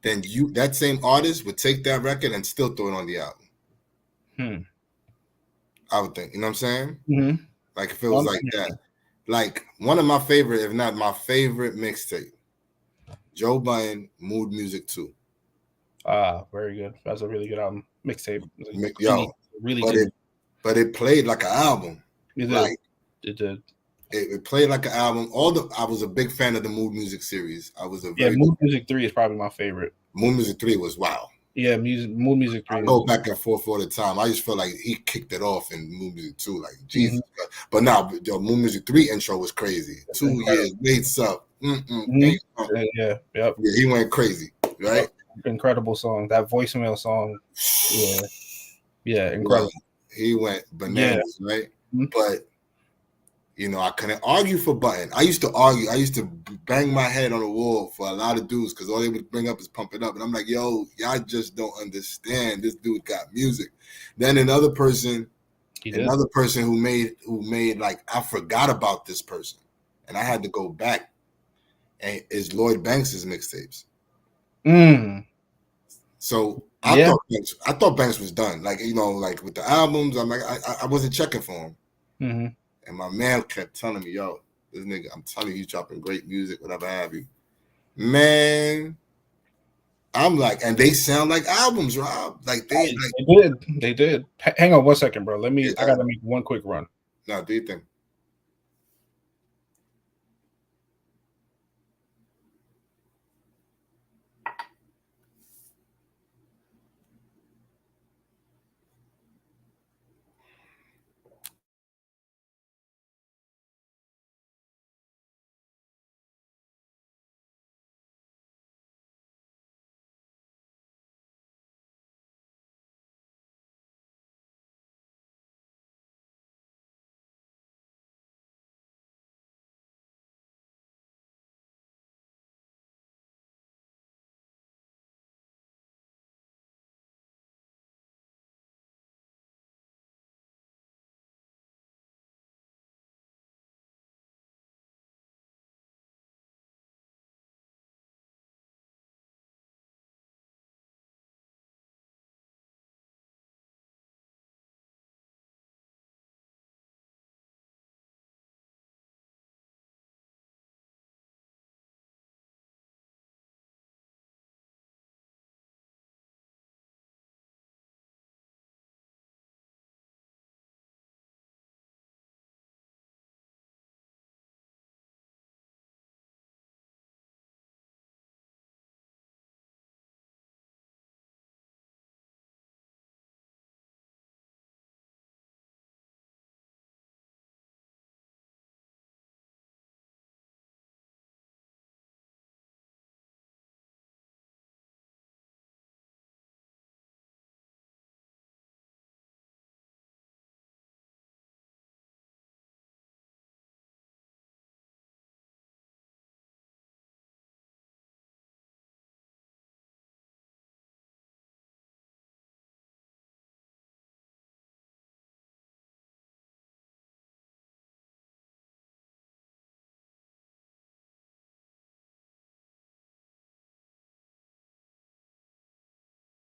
then that same artist would take that record and still throw it on the album. I would think, you know what I'm saying? Like if it was like that. Like one of my favorite, if not my favorite mixtape, Joe Budden, Mood Music 2. Very good. That's a really good album. Mixtape. Yo, really good. But it played like an album. It did. Like, it did. It played like an album. I was a big fan of the Mood Music series. I was Mood Music 3 is probably my favorite. Mood Music 3 was wow. Yeah, Mood Music 3. I go back and forth all the time. I just feel like he kicked it off in Mood Music 2, like Jesus. But now the Mood Music 3 intro was crazy. 2 years, Waits Up. Yeah, he went crazy, right? Incredible song. That voicemail song. Yeah, incredible. He went bananas, right? But you know, I couldn't argue for Button. I used to argue. I used to bang my head on the wall for a lot of dudes because all they would bring up is Pump It Up. And I'm like, yo, y'all just don't understand. This dude got music. Then another person who made like, I forgot about this person. And I had to go back, and is Lloyd Banks' mixtapes. So I thought Banks was done. Like, you know, like with the albums, I'm like, I wasn't checking for him. And my man kept telling me, yo, this nigga, I'm telling you, dropping great music, whatever have you. Man, I'm like, and they sound like albums, Rob. Like they did. Hang on 1 second, bro. I gotta make one quick run. No, do you think?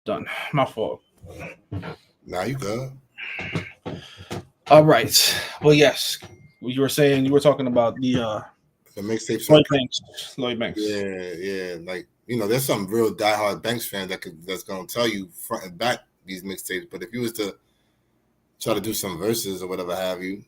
Done. My fault. Nah, you good. All right. Well, yes. You were saying you were talking about the The mixtape Lloyd stuff. Banks. Lloyd Banks. Yeah. Like, there's some real diehard Banks fans that's gonna tell you front and back these mixtapes. But if you was to try to do some verses or whatever have you, you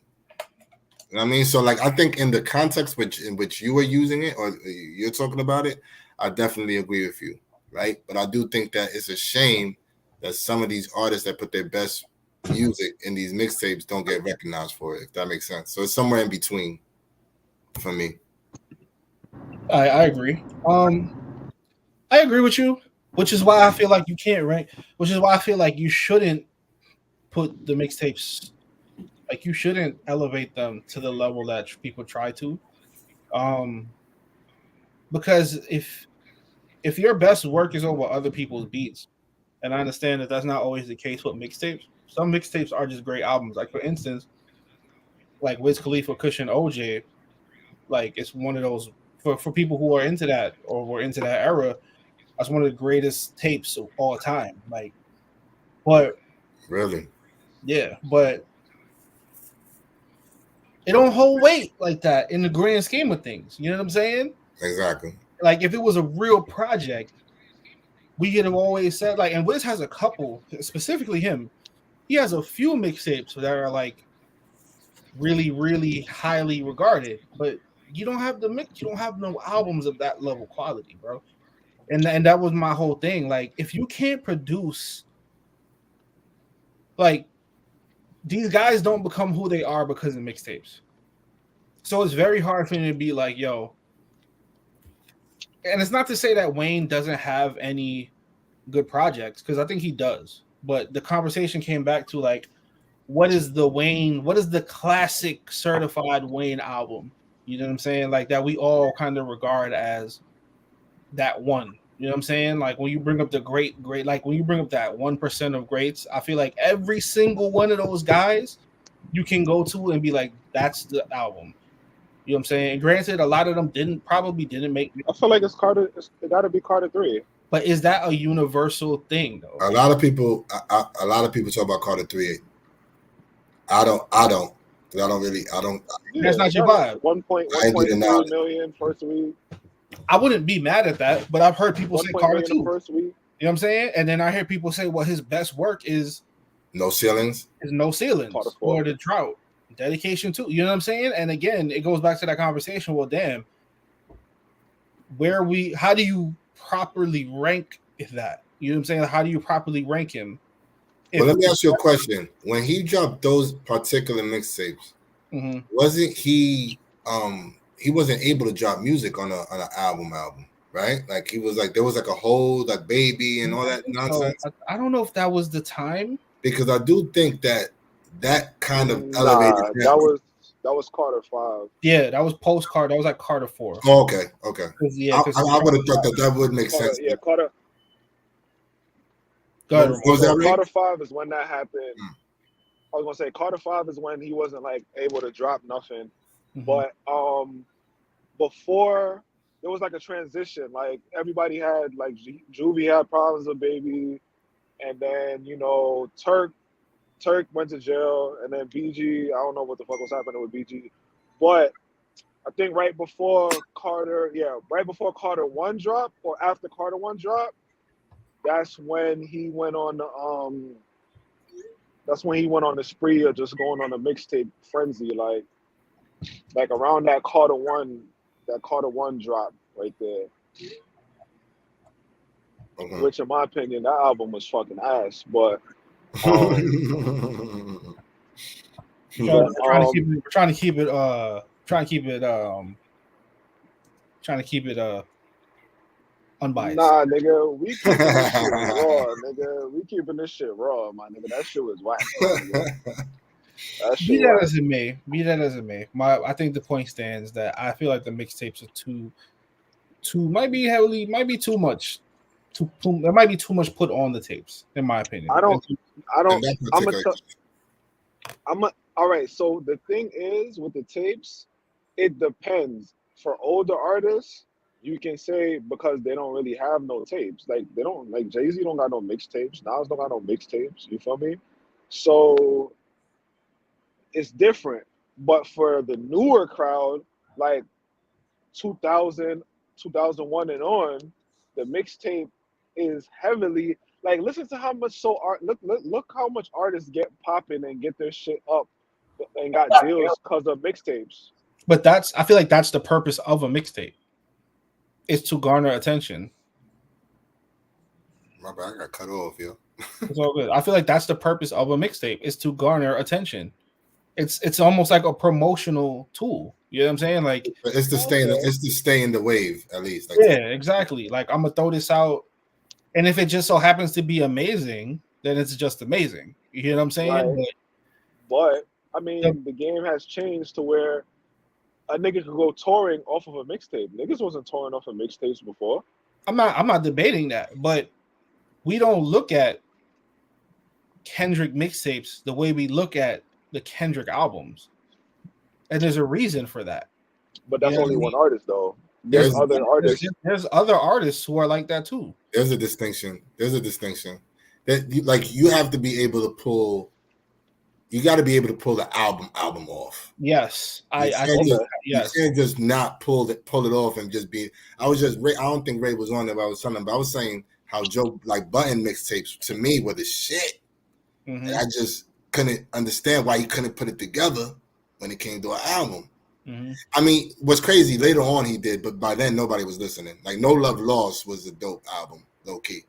know what I mean? So like I think in the context in which you were using it or you're talking about it, I definitely agree with you, right? But I do think that it's a shame that some of these artists that put their best music in these mixtapes don't get recognized for it, if that makes sense. So it's somewhere in between for me. I agree. I agree with you, which is why I feel like you can't rank. Which is why I feel like you shouldn't put the mixtapes, like you shouldn't elevate them to the level that people try to, because if your best work is over other people's beats, and I understand that that's not always the case with mixtapes. Some mixtapes are just great albums. Like for instance, like Wiz Khalifa, Cushion, OJ, like it's one of those for people who are into that or were into that era. That's one of the greatest tapes of all time. Like, but Really? yeah, but it don't hold weight like that in the grand scheme of things. You know what I'm saying? Exactly. Like if it was a real project, we could have always said like, and Wiz has a couple, specifically him. He has a few mixtapes that are like really, really highly regarded, but you don't have you don't have no albums of that level quality, bro. And that was my whole thing. Like, if you can't produce, like, these guys don't become who they are because of mixtapes. So it's very hard for me to be like, yo. And it's not to say that Wayne doesn't have any good projects, because I think he does. But the conversation came back to like, what is the classic certified Wayne album? You know what I'm saying? Like that we all kind of regard as that one. You know what I'm saying? Like when you bring up the great, like when you bring up that 1% of greats, I feel like every single one of those guys you can go to and be like, that's the album. You know what I'm saying? And granted, a lot of them probably didn't make. I feel like it's Carter. It got to be Carter 3. But is that a universal thing though? A lot of people talk about Carter 3. I don't. Because I don't really. Yeah, that's not your vibe. 1.3 million first week. I wouldn't be mad at that, but I've heard people say Carter 2. First week. You know what I'm saying? And then I hear people say, well, his best work is No Ceilings. Is No Ceilings or The Drought. Dedication 2. You know what I'm saying? And again, it goes back to that conversation. Well, damn, how do you properly rank that? You know what I'm saying? How do you properly rank him? Well, let me ask you a question. When he dropped those particular mixtapes, wasn't he wasn't able to drop music on an album, right? Like he was like there was like a whole like Baby and all that nonsense. I don't know if that was the time, because I do think that kind of elevated. That was Carter 5. Yeah, that was post Carter. That was like Carter 4. Oh, okay. Yeah, I would have thought that would make sense. Yeah, Carter. Carter 5 is when that happened. I was gonna say Carter 5 is when he wasn't like able to drop nothing, but before there was like a transition. Like everybody had like Juvie had problems with Baby, and then Turk went to jail, and then BG. I don't know what the fuck was happening with BG, but I think right before Carter 1 dropped or after Carter 1 dropped. That's when he went on the spree of just going on a mixtape frenzy, like around that Carter 1 drop right there. Which in my opinion, that album was fucking ass. But trying to keep it unbiased. Nah, nigga, we keeping this shit raw, nigga. We keeping this shit raw, my nigga. That shit was whack. Be that as it may. I think the point stands that I feel like the mixtapes are might be too much. There might be too much put on the tapes, in my opinion. All right. So the thing is with the tapes, it depends. For older artists, you can say because they don't really have no tapes. Like they don't like Jay-Z don't got no mixtapes. Nas don't got no mixtapes. You feel me? So it's different. But for the newer crowd, like 2000, 2001 and on, the mixtape is heavily like listen to how much look how much artists get popping and get their shit up and got deals because of mixtapes. But I feel like that's the purpose of a mixtape. Is to garner attention. My bad, I got cut off, yo. It's all good. I feel like that's the purpose of a mixtape is to garner attention. It's almost like a promotional tool. You know what I'm saying? Like It's to stay in the wave, at least. Like, yeah, exactly. Like I'm gonna throw this out, and if it just so happens to be amazing, then it's just amazing. You hear what I'm saying? Right. But I mean, the game has changed to where a nigga could go touring off of a mixtape. Niggas wasn't touring off of mixtapes before. I'm not debating that, but we don't look at Kendrick mixtapes the way we look at the Kendrick albums, and there's a reason for that. But that's only one artist, though. There's other artists. There's other artists who are like that too. There's a distinction. That you have to be able to pull. You got to be able to pull the album off. Yes, yes. You can't just not pull it off and just be. I don't think Ray was on there. But I was telling him. But I was saying how Joe like Button mixtapes to me were the shit. Mm-hmm. And I just couldn't understand why he couldn't put it together when it came to an album. Mm-hmm. I mean, what's crazy, later on he did, but by then nobody was listening. Like No Love Lost was a dope album, low key.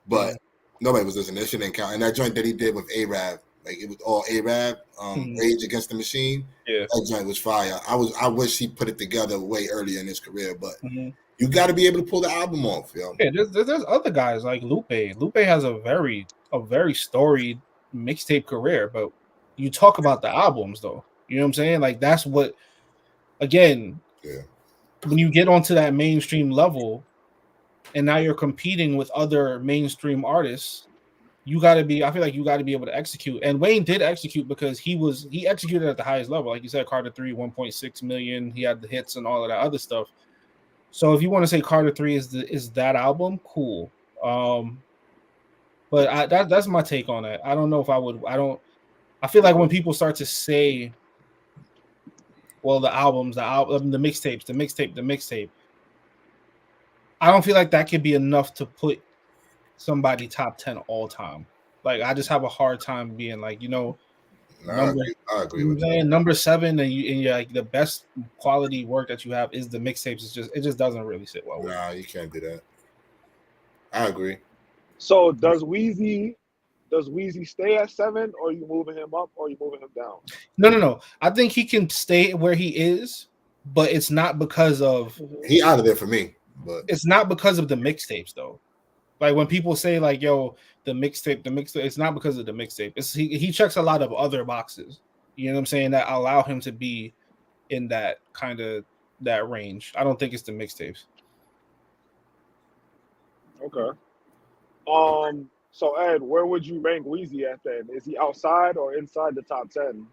But nobody was listening. That shit didn't count. And that joint that he did with A-Rab, like it was all A-Rab, Rage Against the Machine. Yeah. That joint was fire. I wish he put it together way earlier in his career, but you got to be able to pull the album off, yo. Yeah, there's other guys like Lupe. Lupe has a very storied mixtape career, but you talk about the albums though. You know what I'm saying? Like that's what. Again, when you get onto that mainstream level, and now you're competing with other mainstream artists, you got to be. I feel like you got to be able to execute. And Wayne did execute because he executed at the highest level, like you said. Carter 3, 1.6 million. He had the hits and all of that other stuff. So if you want to say Carter 3 is that album, cool. But that's my take on it. I don't know if I would. I feel like when people start to say, well, the mixtape. I don't feel like that could be enough to put somebody top 10 all time. Like I just have a hard time being like, I agree with that. Number 7 and you're like the best quality work that you have is the mixtapes. It just doesn't really sit well with you can't do that. I agree. So does Weezy stay at 7, or are you moving him up, or are you moving him down? No. I think he can stay where he is, but it's not because of he out of there for me. But it's not because of the mixtapes though. Like when people say like, "Yo, the mixtape," it's not because of the mixtape. It's he checks a lot of other boxes. You know what I'm saying? That allow him to be in that kind of that range. I don't think it's the mixtapes. Okay. So Ed, where would you rank Weezy at then? Is he outside or inside the top 10?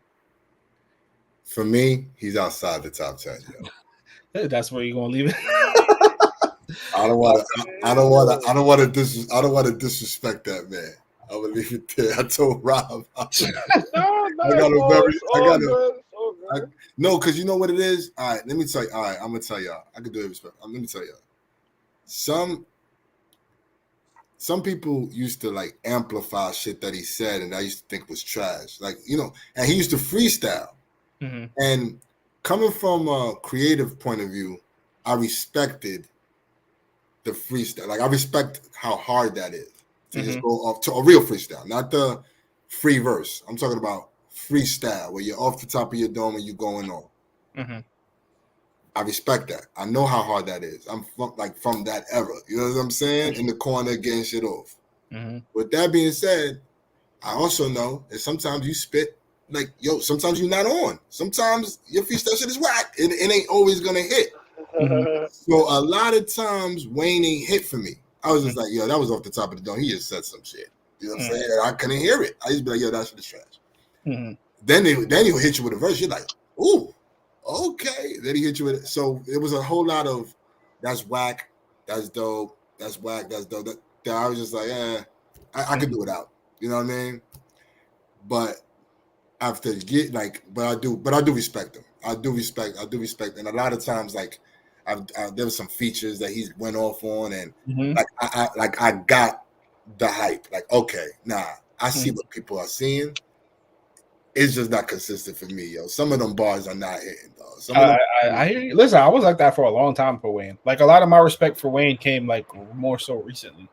For me, he's outside the top 10. Yo. That's where you're gonna leave it. I don't want to disrespect that man. I'm gonna leave it there. I told Rob. No, because you know what it is. All right, let me tell you. All right, I'm gonna tell y'all. I can do it. Respect. Let me tell y'all. Some people used to like amplify shit that he said, and I used to think was trash. Like, and he used to freestyle. Mm-hmm. And coming from a creative point of view, I respected the freestyle. Like, I respect how hard that is to just go off to a real freestyle, not the free verse. I'm talking about freestyle where you're off the top of your dome and you're going on. Mm-hmm. I respect that. I know how hard that is. I'm from that era. You know what I'm saying? In the corner getting shit off. Mm-hmm. With that being said, I also know that sometimes you spit like, sometimes you're not on. Sometimes your freestyle shit is whack and it ain't always going to hit. Mm-hmm. So a lot of times Wayne ain't hit for me. I was just like, that was off the top of the dome. He just said some shit. You know what I'm saying? I couldn't hear it. I used to be like, that shit is trash. Mm-hmm. Then he'll hit you with a verse. You're like, ooh. Okay, then he hit you with it. So it was a whole lot of that's whack, that's dope, that's whack, that's dope. That I was just like, I could do without. You know what I mean? But after but I do respect him. I do respect, and a lot of times like there was some features that he went off on, and I got the hype. Like, okay, I see what people are seeing. It's just not consistent for me, yo. Some of them bars are not hitting, though. I hear you. Listen, I was like that for a long time for Wayne. Like, a lot of my respect for Wayne came like more so recently.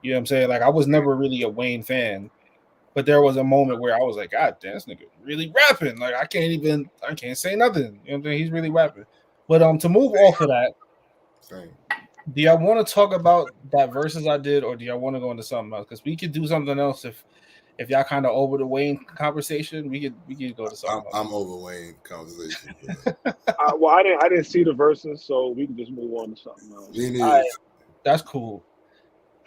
You know what I'm saying? Like, I was never really a Wayne fan, but there was a moment where I was like, God damn, this nigga really rapping. Like, I can't say nothing. You know what I'm saying? He's really rapping. But to move off of that, do y'all want to talk about that verses I did, or do y'all want to go into something else? Because we could do something else if y'all kind of over the Wayne conversation, we could go to something else. I'm over Wayne conversation. Well, I didn't see the verses, so we can just move on to something else. All right, that's cool.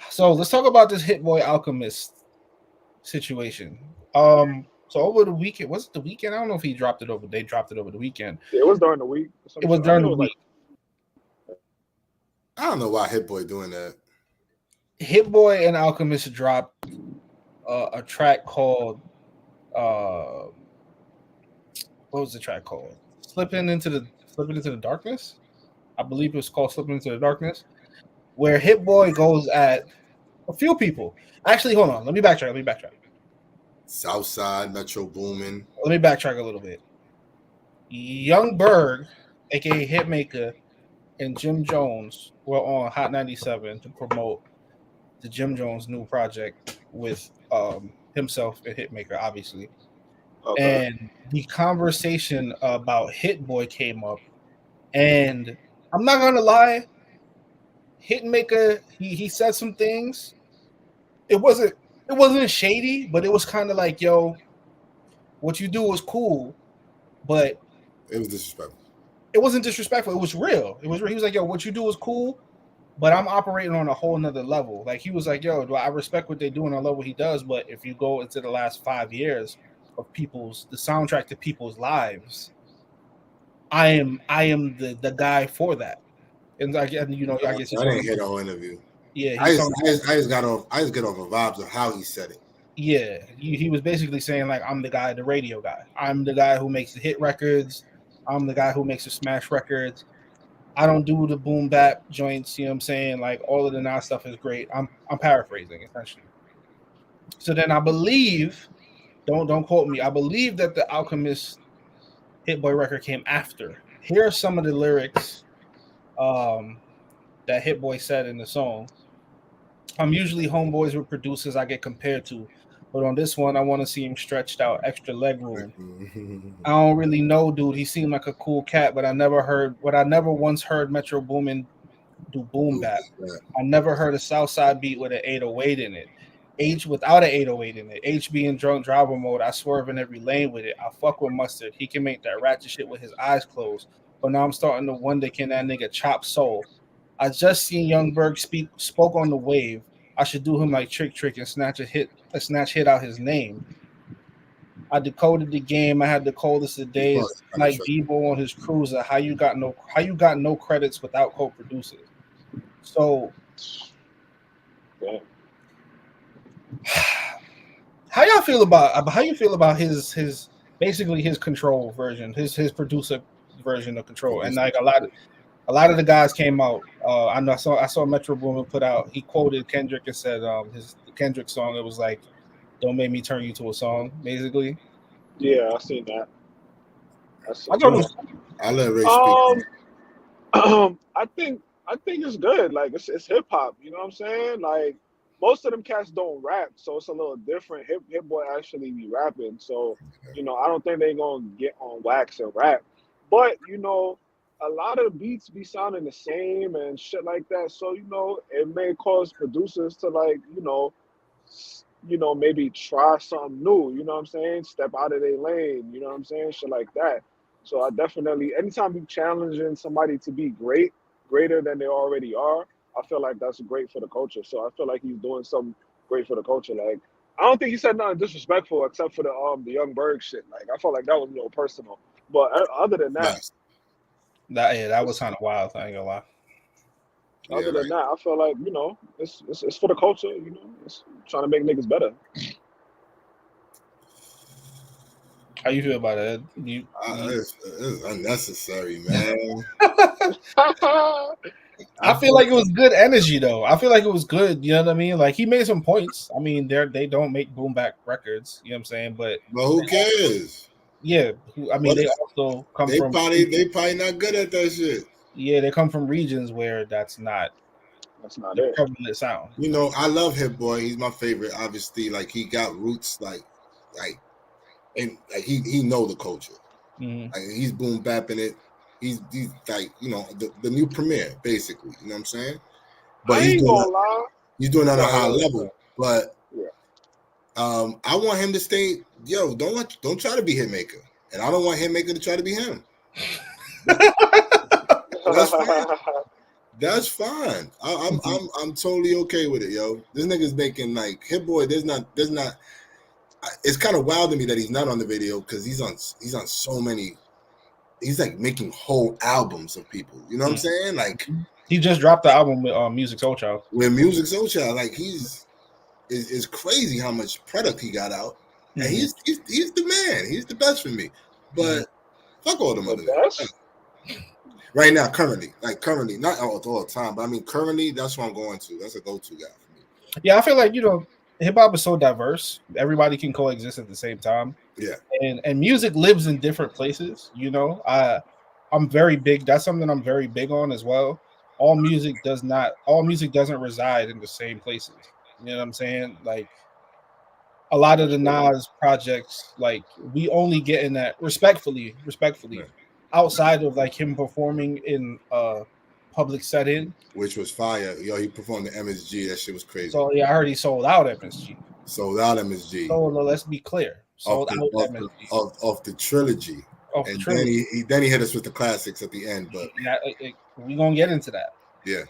So let's talk about this Hit Boy Alchemist situation. So over the weekend, was it the weekend? I don't know if they dropped it over the weekend. It was during the week. It was during the week. I don't know why Hit Boy doing that. Hit Boy and Alchemist dropped a track called what was the track called? Slipping into the Darkness. I believe it was called Slipping into the Darkness, where Hit Boy goes at a few people. Actually, hold on. Let me backtrack. Southside, Metro Boomin. Let me backtrack a little bit. Young Berg, aka Hitmaker, and Jim Jones were on Hot 97 to promote the Jim Jones new project with himself and Hitmaker, obviously. Okay. And the conversation about Hit Boy came up, and I'm not gonna lie, Hitmaker, he said some things. It wasn't shady, but it was kind of like, yo, what you do was cool, but it was disrespectful. It wasn't disrespectful. It was real. He was like, yo, what you do is cool, but I'm operating on a whole nother level. Like, he was like, yo, I respect what they do and I love what he does, but if you go into the last 5 years of the soundtrack to people's lives, I am the guy for that. And I guess I didn't hear the whole interview. Yeah, I just get off the vibes of how he said it. Yeah, he was basically saying, like, I'm the guy, the radio guy. I'm the guy who makes the hit records. I'm the guy who makes the smash records. I don't do the boom bap joints. You know what I'm saying? Like, all of the non stuff is great. I'm paraphrasing essentially. So then I believe, don't quote me, I believe that the Alchemist Hit Boy record came after. Here are some of the lyrics that Hit Boy said in the song. I'm usually homeboys with producers I get compared to, but on this one, I want to see him stretched out, extra leg room. I don't really know, dude. He seemed like a cool cat, but I never once heard Metro Boomin do boom bap. I never heard a Southside beat with an 808 in it. H without an 808 in it. H being drunk driver mode, I swerve in every lane with it. I fuck with Mustard. He can make that ratchet shit with his eyes closed. But now I'm starting to wonder, can that nigga chop soul? I just seen Young Berg spoke on the wave. I should do him like Trick and snatch hit out his name. I decoded the game. I had the coldest of days, like Devo on his cruiser. How you got no credits without co-producers? So, yeah. How you feel about his basically his Control version, his producer version of Control, and like a lot of the guys came out. I saw Metro Boomin put out. He quoted Kendrick and said his Kendrick song. It was like, "Don't make me turn you to a song," basically. Yeah, I seen that. I let Ray speak. I think it's good. Like, it's hip hop. You know what I'm saying? Like, most of them cats don't rap, so it's a little different. Hit Boy actually be rapping, so I don't think they gonna get on wax and rap. But a lot of beats be sounding the same and shit like that. So, it may cause producers to maybe try something new, you know what I'm saying? Step out of their lane, you know what I'm saying? Shit like that. So I definitely, anytime you challenging somebody to be greater than they already are, I feel like that's great for the culture. So I feel like he's doing something great for the culture. Like, I don't think he said nothing disrespectful except for the Young Berg shit. Like, I felt like that was a little personal. But other than that, that was kind of wild. I ain't gonna lie. Other Yeah, than that, I feel like it's for the culture. It's trying to make niggas better. How you feel about it? it's unnecessary, man. I feel like it was good energy though. I feel like it was good. You know what I mean? Like he made some points. I mean, they don't make boom back records. You know what I'm saying? But who cares? yeah, I mean, they also come They from probably not good at that shit. yeah, they come from regions where that's not the it. prevalent sound. You know, I love Hit Boy. He's my favorite. Obviously, like he got roots, and like he know the culture. Mhm. Like he's boom bapping it. He's like the new Premier basically. You know what I'm saying? But I he's ain't doing gonna lie. he's doing it on a high Yeah. level. But Yeah. I want him to stay. Yo, don't try to be Hitmaker, and I don't want Hitmaker to try to be him. That's fine. That's fine. I'm totally okay with it, yo. This nigga's making like Hit Boy. There's not. It's kind of wild to me that he's not on the video because he's on so many. He's like making whole albums of people. You know what I'm saying? Like he just dropped the album with Music Soul Child. With Music Soul Child, like it's crazy how much product he got out, and he's the man. He's the best for me. But fuck all them other niggas. Right now, currently, not all the time, but I mean, currently, that's what I'm going to. That's a go-to guy for me. Yeah, I feel like hip hop is so diverse. Everybody can coexist at the same time. Yeah, and music lives in different places. I'm very big. That's something I'm very big on as well. All music doesn't reside in the same places. You know what I'm saying? Like a lot of the Nas projects, like we only get in that respectfully. Yeah. Outside of like him performing in a public setting, which was fire. Yo, he performed the MSG. That shit was crazy. So yeah, I heard he sold out MSG. Sold out MSG. So let's be clear. Sold out MSG of the trilogy. Then he hit us with the classics at the end. But yeah, we're gonna get into that. Yeah.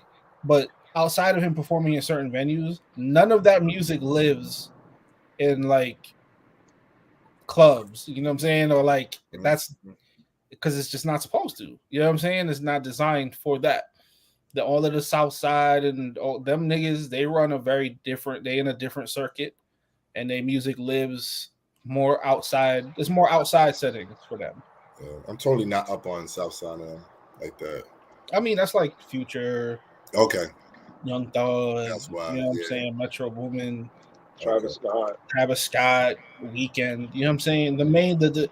But outside of him performing in certain venues, none of that music lives in like clubs. You know what I'm saying? Or like that's because it's just not supposed to. You know what I'm saying? It's not designed for that. All of the South Side and all them niggas, they run they in a different circuit, and their music lives more outside. It's more outside settings for them. I'm totally not up on South Side like that. I mean, that's like Future. Okay. Young Thug. That's why. You know what I'm saying? Metro Boomin. Travis Scott, Weekend. You know what I'm saying? The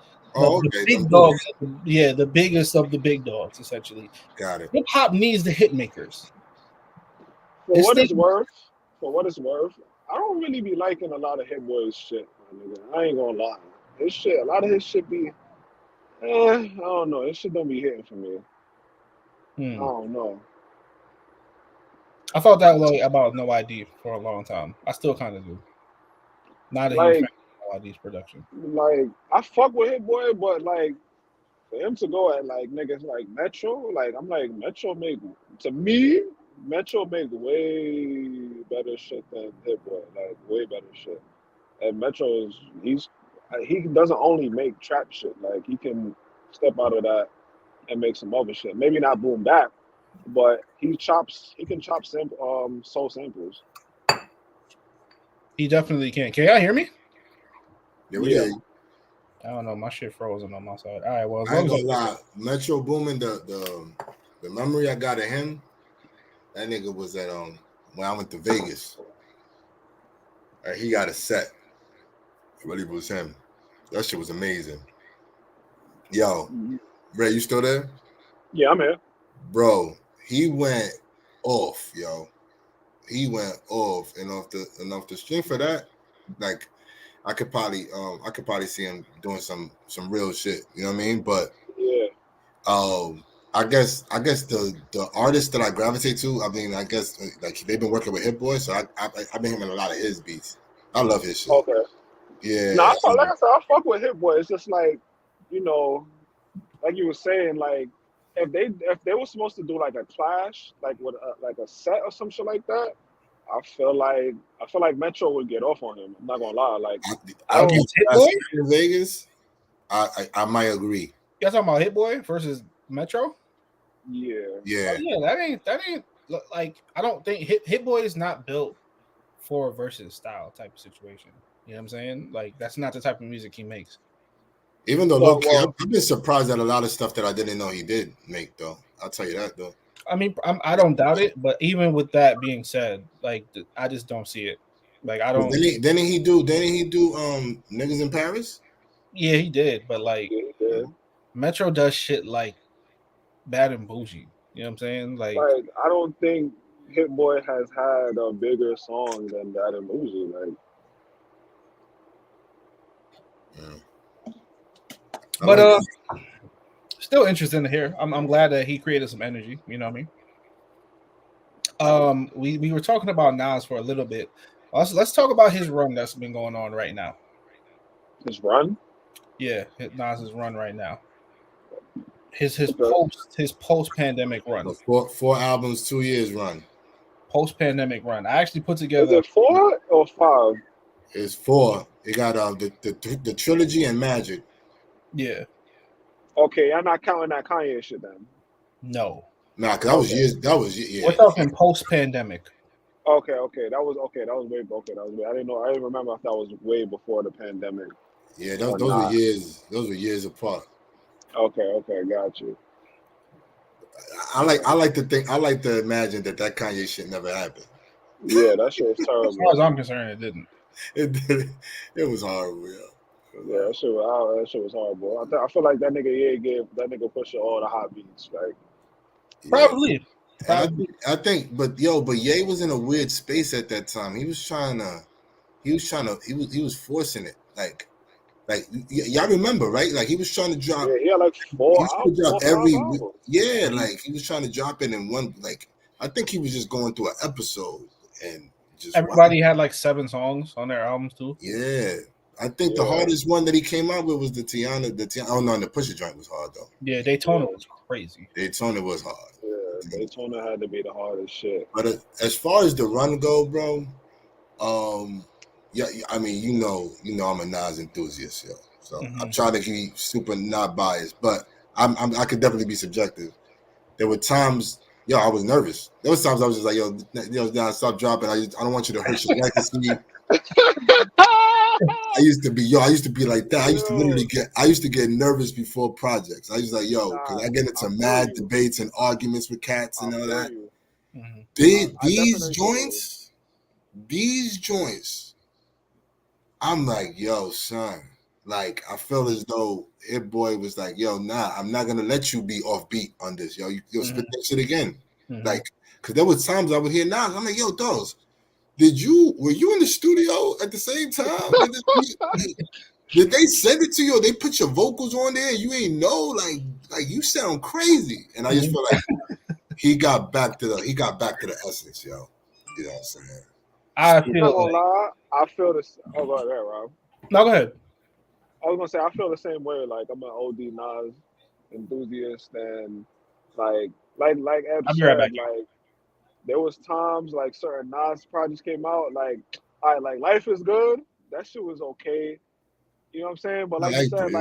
big dogs. Yeah, the biggest of the big dogs, essentially. Got it. Hip hop needs the hit makers. For what it's worth, I don't really be liking a lot of Hit Boy's shit, my nigga. I ain't gonna lie. A lot of his shit be, I don't know. This shit don't be hitting for me. I don't know. I felt that way about No ID for a long time. I still kind of do. Not a huge fan of No ID's production. Like, I fuck with Hit Boy, but like, for him to go at like niggas like Metro, like I'm like Metro make way better shit than Hit Boy, like way better shit. And Metro he doesn't only make trap shit, like he can step out of that and make some other shit. Maybe not boom bap, but he can chop soul samples. He definitely can. Can y'all hear me? Yeah, we hear you. I don't know. My shit frozen on my side. All right. Well, I ain't gonna lie. Metro Boomin, the memory I got of him, that nigga was at when I went to Vegas. He got a set. It really was him. That shit was amazing. Yo, Ray, you still there? Yeah, I'm here. Bro, he went off, yo. He went off, and off the strength for that, like I could probably see him doing some real shit. You know what I mean? But yeah, I guess the artists that I gravitate to, I mean, I guess like they've been working with Hit Boy, so I've been hearing a lot of his beats. I love his shit. Okay. Yeah. No, like I said, I fuck with Hit Boy. It's just like, like you were saying, like if they were supposed to do like a clash, like with like a set or some shit like that, I feel like Metro would get off on him. I'm not gonna lie. Like in Vegas, I might agree. You guys talking about Hit Boy versus Metro? Yeah. Yeah. Oh, yeah, that ain't like I don't think Hit Boy is not built for a versus style type of situation. You know what I'm saying? Like that's not the type of music he makes. Even though, Well, look, well, I've been surprised at a lot of stuff that I didn't know he did make, though. I'll tell you that, though. I mean, I don't doubt it, but even with that being said, like I just don't see it. Like I But don't. didn't he do Niggas in Paris? Yeah, he did, but like yeah. Metro does shit like Bad and Bougie. You know what I'm saying? Like Like I don't think Hit Boy has had a bigger song than that and Bougie. Like, Yeah. but like still interesting to hear. I'm glad that he created some energy. You know what I mean? We were talking about Nas for a little bit. Let's talk about his run that's been going on right now. his run. Yeah, Nas's run right now. His Okay. post pandemic run. four albums, 2 years run. Post pandemic run. I actually put Is together. it 4 or 5? It's 4. It got the trilogy and Magic. Yeah. Okay, I'm not counting that Kanye shit then. No. Nah, cause that was Okay. years. That was yeah. We're talking post pandemic. Okay, that was okay. That was way okay. That was way. I didn't know. I didn't remember if that was way before the pandemic Yeah, or those were not. years. Those were years apart. Okay, got you. I like to think. I like to imagine that Kanye shit never happened. Yeah, that shit was As far as terrible. I'm concerned, it didn't. It was horrible. Yeah. Yeah, that shit was horrible. I feel like that nigga gave that nigga Pusha all the hot beats. Like, Probably. And I think, but Ye was in a weird space at that time. He was forcing it. Like y'all remember, right? Like he was trying to drop. yeah, he had like He 4 was trying to albums, drop 4 or 5 every. albums. Yeah, like he was trying to drop it in one. Like I think he was just going through an episode and just. Everybody had like 7 songs on their albums too. Yeah. I think the Yeah. hardest one that he came out with was the Tiana. Oh no, the Pusha joint was hard though. Yeah, Daytona was crazy. Daytona was hard. Yeah, Daytona had to be the hardest shit. But as far as the run go, bro, yeah, I mean, you know, I'm a Nas enthusiast, yo. So I'm trying to be super not biased, but I could definitely be subjective. There were times, I was nervous. There was times I was just like, Nas, stop dropping. I don't want you to hurt your legacy. I used to be like that. I used to get nervous before projects. I was like, because I get into mad debates and arguments with cats and all that. These joints, I'm like, son, like I feel as though Hit Boy was like, nah, I'm not gonna let you be offbeat on this, you'll spit that shit again. Like, because there was times I would hear Nas, I'm like, Doz, were you in the studio at the same time? Did they send it to you or they put your vocals on there and you ain't know? Like you sound crazy. And I just feel like he got back to the essence, yo. You know what I'm saying? I feel this. Oh, go ahead, Rob. No, go ahead. I was gonna say I feel the same way. Like I'm an OD Nas enthusiast, and like Eb I'll be said, right back. like there was times like certain Nas projects came out, like like Life is Good. That shit was okay. You know what I'm saying? But like you said,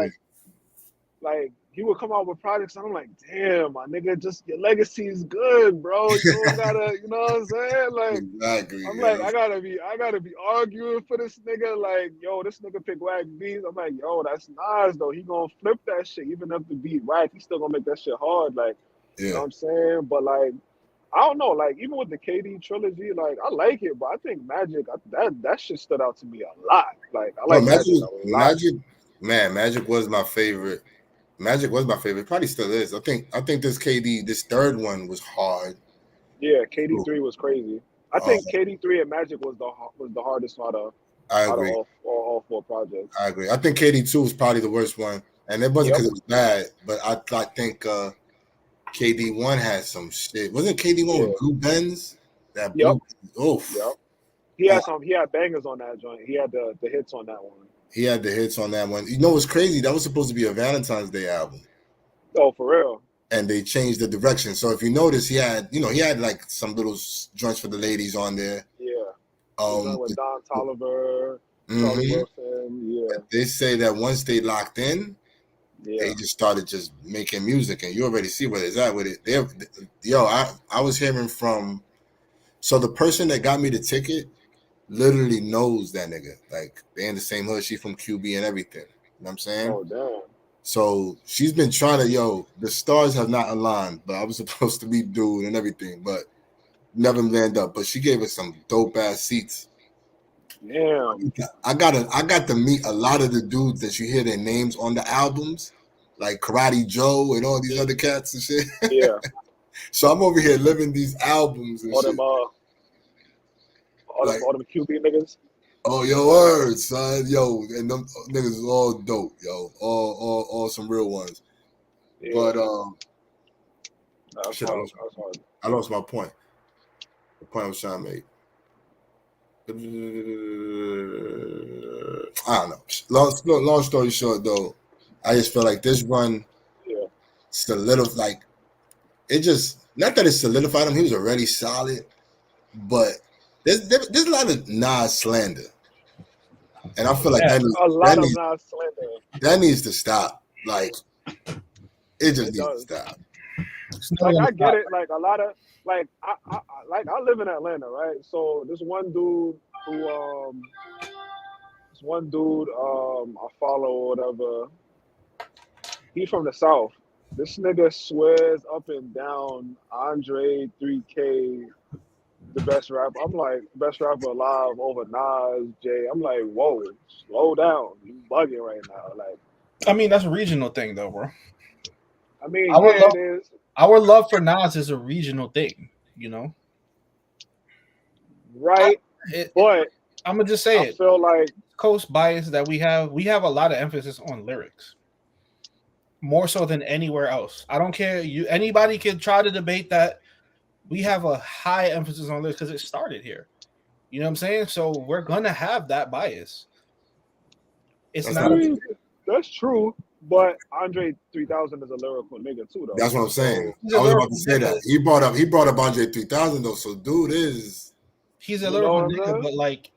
like he would come out with projects, and I'm like, damn, my nigga, just your legacy is good, bro. You don't gotta, you know what I'm saying? Like, exactly. I'm like, I gotta be arguing for this nigga. Like, this nigga pick whack beats. I'm like, that's Nas though. He gonna flip that shit, even if the beat whack, he still gonna make that shit hard. Like, you know what I'm saying? But like, I don't know. Like, even with the KD trilogy, like I like it, but I think Magic, that shit stood out to me a lot. Like, I like Magic a lot. Magic was my favorite. Magic was my favorite. Probably still is. I think this third one was hard. Yeah, KD3 was crazy. I think KD3 and Magic was the hardest out of all 4 projects. I agree. I think KD2 was probably the worst one, and it wasn't because it was bad, but I think KD1 had some shit. Wasn't KD1 with Blue Benz? That Blue. Oof. Yep. He had bangers on that joint. He had the hits on that one. He had the hits on that one. You know what's crazy? That was supposed to be a Valentine's Day album. Oh, for real? And they changed the direction. So if you notice, he had like some little joints for the ladies on there. Yeah. With Don Toliver, Charlie Wilson. Yeah. They say that once they locked in, Yeah. They just started just making music, and you already see where it's at with it. I was hearing from, so the person that got me the ticket literally knows that nigga. Like, they in the same hood. She from QB and everything. You know what I'm saying? Oh damn. So she's been trying to, the stars have not aligned, but I was supposed to be dude and everything, but never land up. But she gave us some dope ass seats. Damn. I got to meet a lot of the dudes that you hear their names on the albums, like Karate Joe and all these other cats and shit. Yeah. So I'm over here living these albums and All shit. them all them QB niggas. Oh, your word, son. Yo, and them niggas is all dope, yo. All some real ones. Yeah. But That's shit, hard. That's hard. I lost my point. The point I was trying to make. I don't know. Long story short, though, I just feel like this run solidified. Like, it just, not that it solidified him. He was already solid, but there's a lot of Nas slander, and I feel like a lot of Nas slander. That needs to stop. Like, it just needs to stop. Like, I get it. Like, a lot of I live in Atlanta, right? So this one dude who I follow or whatever, he's from the South. This nigga swears up and down Andre 3K the best rapper. I'm like, best rapper alive over Nas, Jay. I'm like, whoa, slow down. You bugging right now. Like, I mean, that's a regional thing, though, bro. I mean, it is. Our love for Nas is a regional thing, you know? Right. But I'm going to just say I feel like Coast bias that we have a lot of emphasis on lyrics. More so than anywhere else. I don't care. Anybody can try to debate that. We have a high emphasis on lyrics because it started here. You know what I'm saying? So we're going to have that bias. That's true. But Andre 3000 is a lyrical nigga too, though. That's what I'm saying. I was about to say that. He brought up Andre 3000 though. So dude he's a lyrical nigga, but like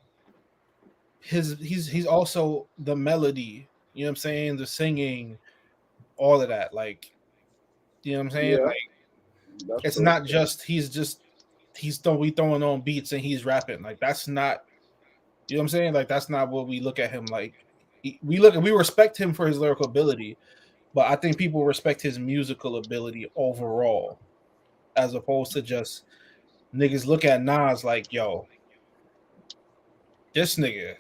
he's also the melody. You know what I'm saying? The singing, all of that. Like, you know what I'm saying? Yeah, like, it's not just he's throwing on beats and he's rapping. Like, that's not. You know what I'm saying? Like, that's not what we look at him like. We respect him for his lyrical ability, but I think people respect his musical ability overall, as opposed to just niggas look at Nas like, yo, this nigga,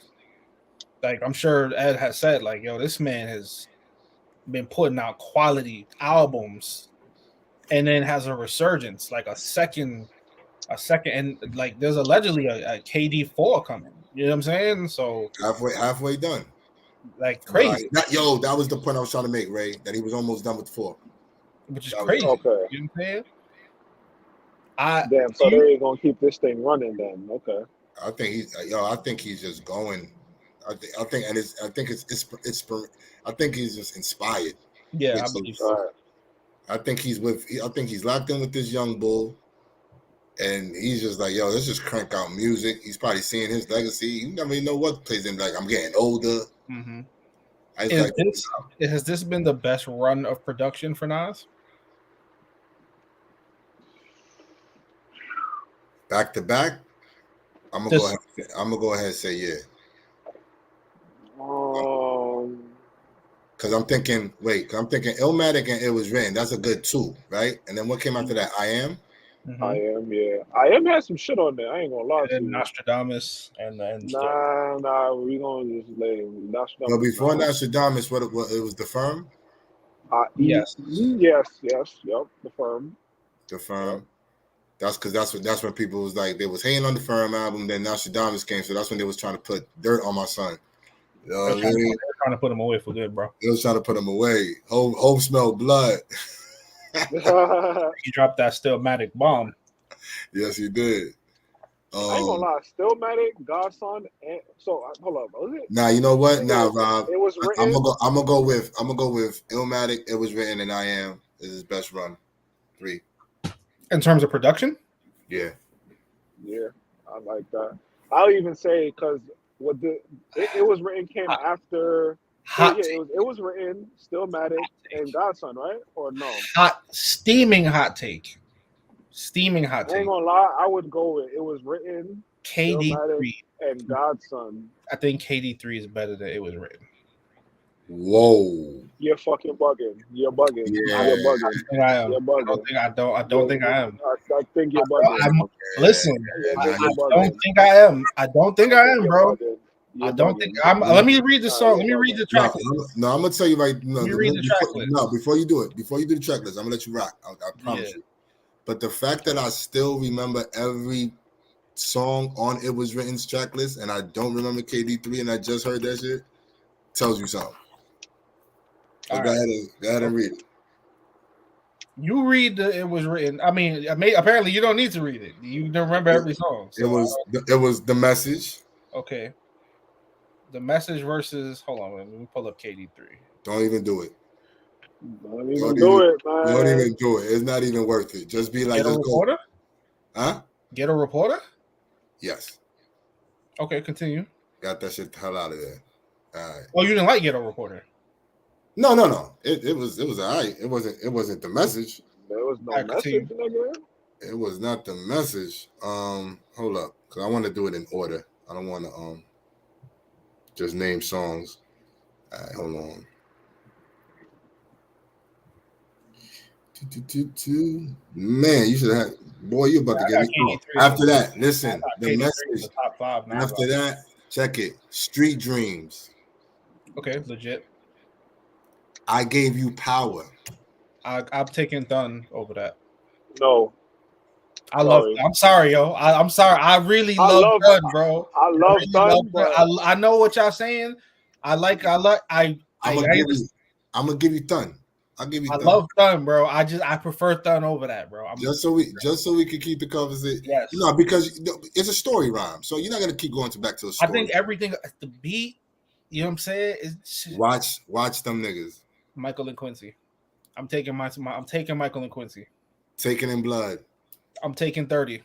like, I'm sure Ed has said, like, yo, this man has been putting out quality albums and then has a resurgence, like a second, and like there's allegedly a KD4 coming. You know what I'm saying? So halfway done. Like, crazy. That was the point I was trying to make, Ray, that he was almost done with 4. Which is crazy. Okay. You know what I'm saying? Damn, so they're gonna keep this thing running then. Okay. I think he's just going. I think he's just inspired. Yeah, I believe so. I think he's locked in with this young bull. And he's just like, yo, let's just crank out music. He's probably seeing his legacy. You never even know what plays in. Like, I'm getting older. Mm-hmm. Has this been the best run of production for Nas? Back to back, I'm gonna go ahead and say yeah. Because I'm thinking Illmatic and It Was Written. That's a good 2, right? And then what came after that? I Am. Mm-hmm. I Am had some shit on there. I ain't gonna lie to you. Nostradamus and nah, we gonna just let him. Nostradamus. No, before Nostradamus, what it was, The Firm. Yes, yep, The Firm. The Firm. That's because that's when people was like, they was hating on the Firm album. Then Nostradamus came, so that's when they was trying to put dirt on my son. You know what I mean? They're trying to put him away for good, bro. They was trying to put him away. Hope smelled blood. He dropped that Stillmatic bomb. Yes, he did. I ain't gonna lie, Stillmatic, Godson, and so hold up, was it? Nah, you know what? Rob. It was written. I'm gonna go with Illmatic. It Was Written, and I Am is his best run. 3. In terms of production? Yeah, I like that. I'll even say because it Was Written came after Hot, it was written, Stillmatic, and Godson, right? Or no? steaming hot take. Steaming hot I ain't take. gonna lie, I would go with it was written, Stillmatic, KD3. and Godson. I think KD3 is better than it was written. Whoa. You're fucking bugging. You're bugging. Yeah. You're bugging. I think I am. You're bugging. I don't think I am. I think you're bugging. Listen, Yeah, I you're bugging. don't think I am. I don't think I am, You're bro. bugging. I You're don't bugging. think I'm. Let me read the song. Let me read the track. No, I'm gonna tell you right. No, Let me read the track list. no, before you do it, before you do the track list, I'm gonna let you rock. I promise Yeah. you. But the fact that I still remember every song on It Was Written's track list, and I don't remember KD3, and I just heard that shit, tells you something. So All go right. ahead and read it. You read the It Was Written. I mean, apparently you don't need to read it. You don't remember every song. So It was The Message. okay. The Message versus. Hold on, let me pull up KD3. Don't even do it. Don't even do it, man. Don't even do it. It's not even worth it. Just be like, Get a let's go. reporter. Huh? Get a reporter. Yes. Okay, continue. Got that shit the hell out of there. All right. Oh, you didn't like Get a Reporter. No. It was all right. It wasn't The Message. There was no Alright, message, continue. nigga. It was not The Message. Hold up, because I want to do it in order. I don't want to just name songs. All right, hold on. Man, you should have. Boy, you about to get me. KD3. After that, listen. The KD3 Message. is the top 5 now. After that, check it. Street Dreams. Okay, legit. I Gave You Power. I'm taking Dunn over that. No. I'm sorry, yo. I'm sorry. I really love Dunn, bro. I love really Dunn, but I know what y'all saying. I'm gonna give you Thun. I'll give you I Thun. love Dunn, bro. I prefer Dunn over that, bro. Just so we can keep the conversation. Yes. You know, because it's a story rhyme, so you're not gonna keep going back to a story. I think everything, the beat, you know what I'm saying? Watch them niggas. Michael and Quincy. I'm taking Michael and Quincy. Taking in Blood. I'm taking 30.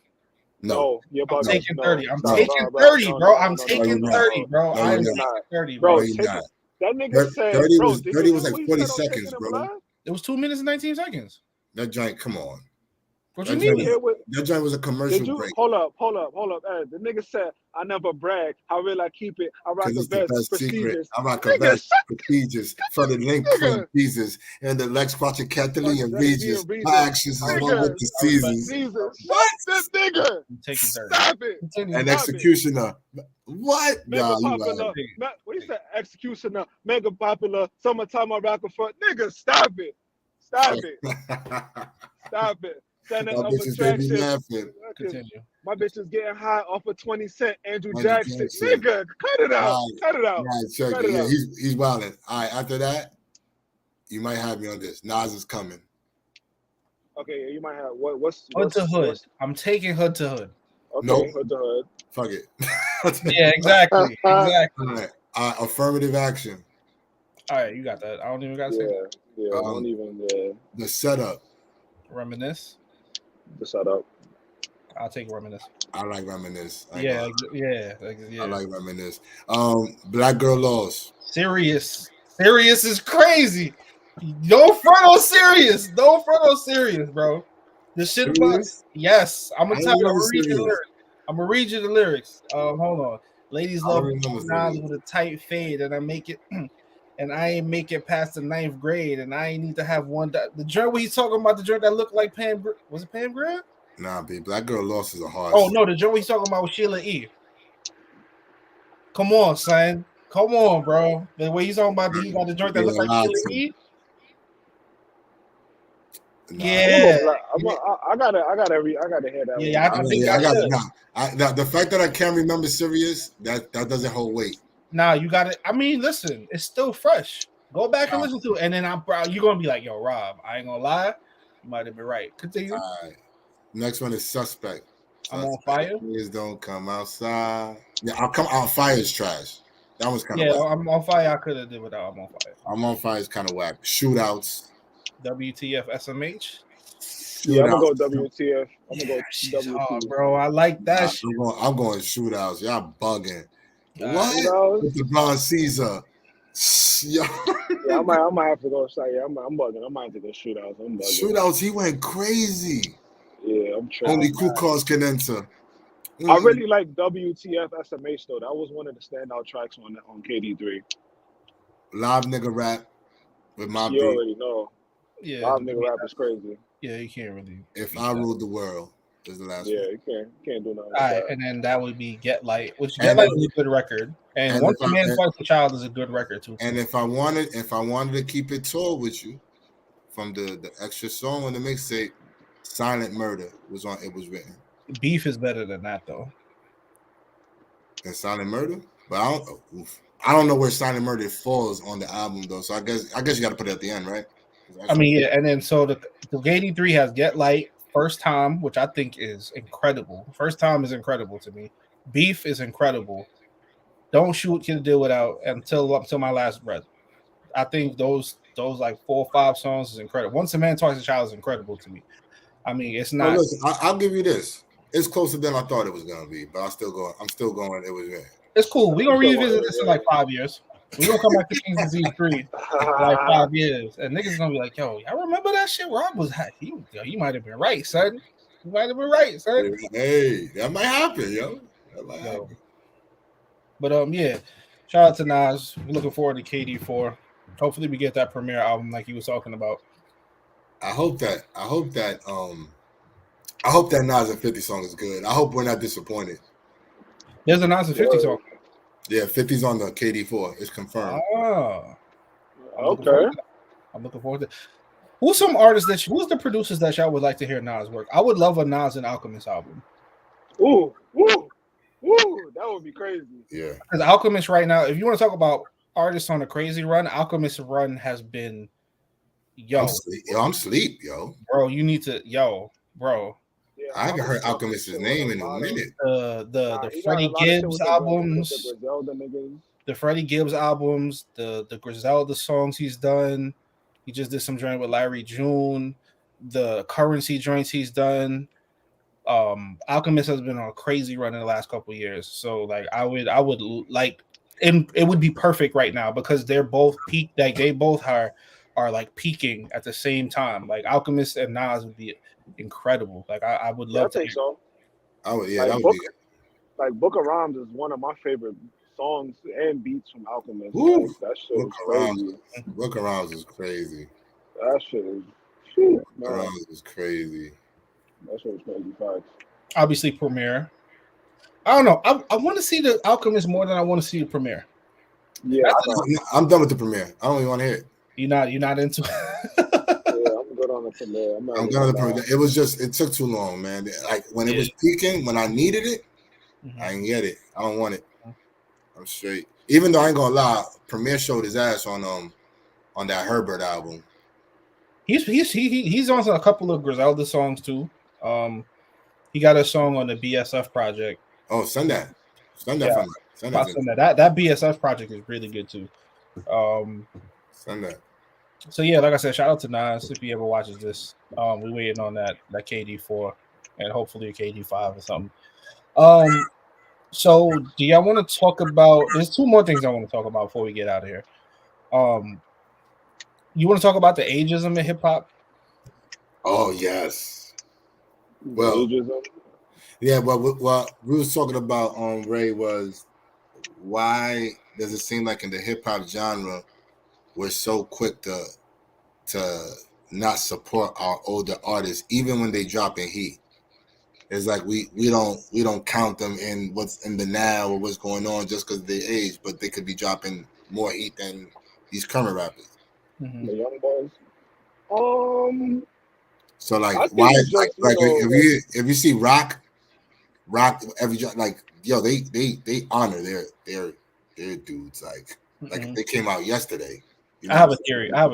No. you're I'm bugging. taking 30. I'm No, taking no, 30, no, bro. no, I'm no, taking no, 30, bro. no, I'm you're taking not. 30, Bro, bro. you're not. That nigga said 30 bro, was did 30 you was hear like what he 40 said on seconds, Taking It bro. Blood? It was 2 minutes and 19 seconds. That joint, come on. What That you joint mean? that joint was a commercial Did you break. hold up? The nigga said, I never brag. How will I keep it? I rock Because a it's the vest, best secret. prestigious. I rock a Nigga, vest, shut prestigious, for the link Nigga. Jesus, and the Lex Quattrocathley and Regis. Regis. My actions is Nigga. one with the seasons. Jesus, shut this nigga. I'm taking 30. Stop it. Continue. And Stop Executioner. What? Mega Nah, you popular. right. What he said? Executioner. Mega popular. Summertime I rock a front. Nigga, stop it. Stop it. Stop it. Center My of bitches, they be attraction. laughing. Continue. My bitch is getting high off of 20 Cent. Andrew Andrew Jackson. Jackson. Nigga, cut it out. Right. Cut it out. Right, check Cut it. it Yeah, out. he's wilding. All right, after that, you might have me on this. Nas is coming. Okay, you might have what's Hood to Hood. I'm taking Hood to Hood. Okay, Nope. Hood to Hood. Fuck it. Yeah, exactly. Exactly. All right. Affirmative Action. All right, you got that. I don't even got to Yeah, say yeah. Don't even The Setup. Reminisce. the setup. I'll take Reminisce. I like Reminisce. Yeah. I like Reminisce. Black Girl Lost. Serious is crazy. Don't front on serious. Don't front on serious, bro. The shit about Serious? yes. I'm gonna I tell you. remember Serious. I'm gonna read you the lyrics. Hold on. Ladies I love remember Nas Serious. with a tight fade, and I make it, and I ain't make it past the 9th grade, and I ain't need to have one. The joint where he's talking about the joint that looked like Pam. Was it Pam Grier? Nah, B. Black Girl Lost is a hard. Oh no, the joint where he's talking about with Sheila E. Come on, son. Come on, bro. The way he's talking about he got the joint that looked like Sheila E. Nah. Yeah. I gotta hear that. Yeah, one. I think I should. The fact that I can't remember Serious, that doesn't hold weight. Nah, you got it. I mean, listen, it's still fresh. Go back and listen to it, and then you're gonna be like, "Yo, Rob, I ain't gonna lie, you might have been right." Continue. All right. Next one is Suspect. I'm on fire. Please don't come outside. Yeah, I'll come on fire is trash. That was kind of Yeah, whack. I'm on fire. I could have did without. I'm on fire. I'm on fire is kind of whack. Shootouts. WTF SMH. Yeah, I'm gonna go Shootouts. WTF. I'm gonna go WTF. Oh, bro, I like that. I'm going shootouts. Y'all bugging. All What? right. With the Blonde Caesar. Yo, Yeah, I might have to go. Sorry, yeah, I'm bugging. I might have to go shootouts. I'm bugging. shootouts, he went crazy. Yeah, I'm tripping. Only crew cars can enter. I really like WTF SMH though. That was one of the standout tracks on KD3. Live nigga rap with my You beat. already know. Yeah, Live nigga rap is crazy. yeah, you can't really. If beat I that. Ruled the World is the last Yeah, one. you can't do nothing All with right, that. and then that would be Get Light, which And Get Light if- is a good record, and and Once if a I- Man, and- Twice a Child is a good record too. And if I wanted to keep it tall with you, from the extra song on the mixtape, Silent Murder was on. It was written. Beef is better than that though. And Silent Murder, but I don't know where Silent Murder falls on the album though. So I guess you got to put it at the end, right? I mean, yeah, and then so the KD3 has Get Light, First Time, which I think is incredible. First Time is incredible to me. Beef is incredible. Don't Shoot Can Do Without until my last breath. I think those like 4 or 5 songs is incredible. Once a Man, Twice a Child is incredible to me. I mean, it's not. Listen, I'll give you this. It's closer than I thought it was gonna be, but I'm still going. It was there. It's cool. We're gonna revisit this in like 5 years. We're gonna come back to Kings Disease 3 in like 5 years, and niggas gonna be like, "Yo, y'all remember that shit? Rob was you might have been right, son. You might have been right, son." Hey, that might happen, yo. That might happen. But yeah, shout out to Nas. We're looking forward to KD4. Hopefully, we get that premiere album like he was talking about. I hope that Nas and 50 song is good. I hope we're not disappointed. There's a Nas and 50 song. Yeah, 50's on the KD4. It's confirmed. Oh, Okay. I'm looking forward to. Who's some artists who's the producers that y'all would like to hear Nas work? I would love a Nas and Alchemist album. Ooh, that would be crazy. Yeah. Because Alchemist right now, if you want to talk about artists on a crazy run, Alchemist run has been I'm sleep, yo. Bro, you need to bro. Yeah, I haven't heard Alchemist's name in a minute. The Freddie Gibbs albums, the Freddie Gibbs albums, the Griselda songs he's done. He just did some joint with Larry June, the Currency joints he's done. Alchemist has been on a crazy run in the last couple of years. So like I would like, and it would be perfect right now because they're both peak, like they both are like peaking at the same time. Like Alchemist and Nas would be incredible. Like I would love I think so. I would, Like, that would be. Like Book of Rhymes is one of my favorite songs and beats from Alchemist. Woo. Like, that shit is crazy. Book of Rhymes is crazy. That shit is Book of Rhymes is crazy. That shit is crazy. Facts. Obviously, Premiere. I don't know. I want to see the Alchemist more than I want to see the Premiere. Yeah, I'm done with the premiere. I don't even want to hear it. You're not into it. yeah, I'm good on the premiere. I'm done with the premiere. It was just, it took too long, man. Like when it was peaking, when I needed it, I didn't get it. I don't want it. I'm straight. Even though I ain't gonna lie, Premier showed his ass on that Herbert album. He's on a couple of Griselda songs too. He got a song on the BSF project. Oh, send that. Send that. Yeah. Send that. That BSF project is really good too. Send that. So yeah, like I said, shout out to Nas if he ever watches this. We're waiting on that KD4 and hopefully a KD5 or something. So do y'all want to talk about? There's 2 more things I want to talk about before we get out of here. You want to talk about the ageism in hip hop? Oh yes. Well, yeah. Well, what we was talking about on Ray was why does it seem like in the hip hop genre we're so quick to not support our older artists even when they drop in heat? It's like we don't count them in what's in the now or what's going on just because they age, but they could be dropping more heat than these current rappers. Mm-hmm. The young boys. So like why like if you see Rock every like yo they honor their dudes like if they came out yesterday. You know? I have a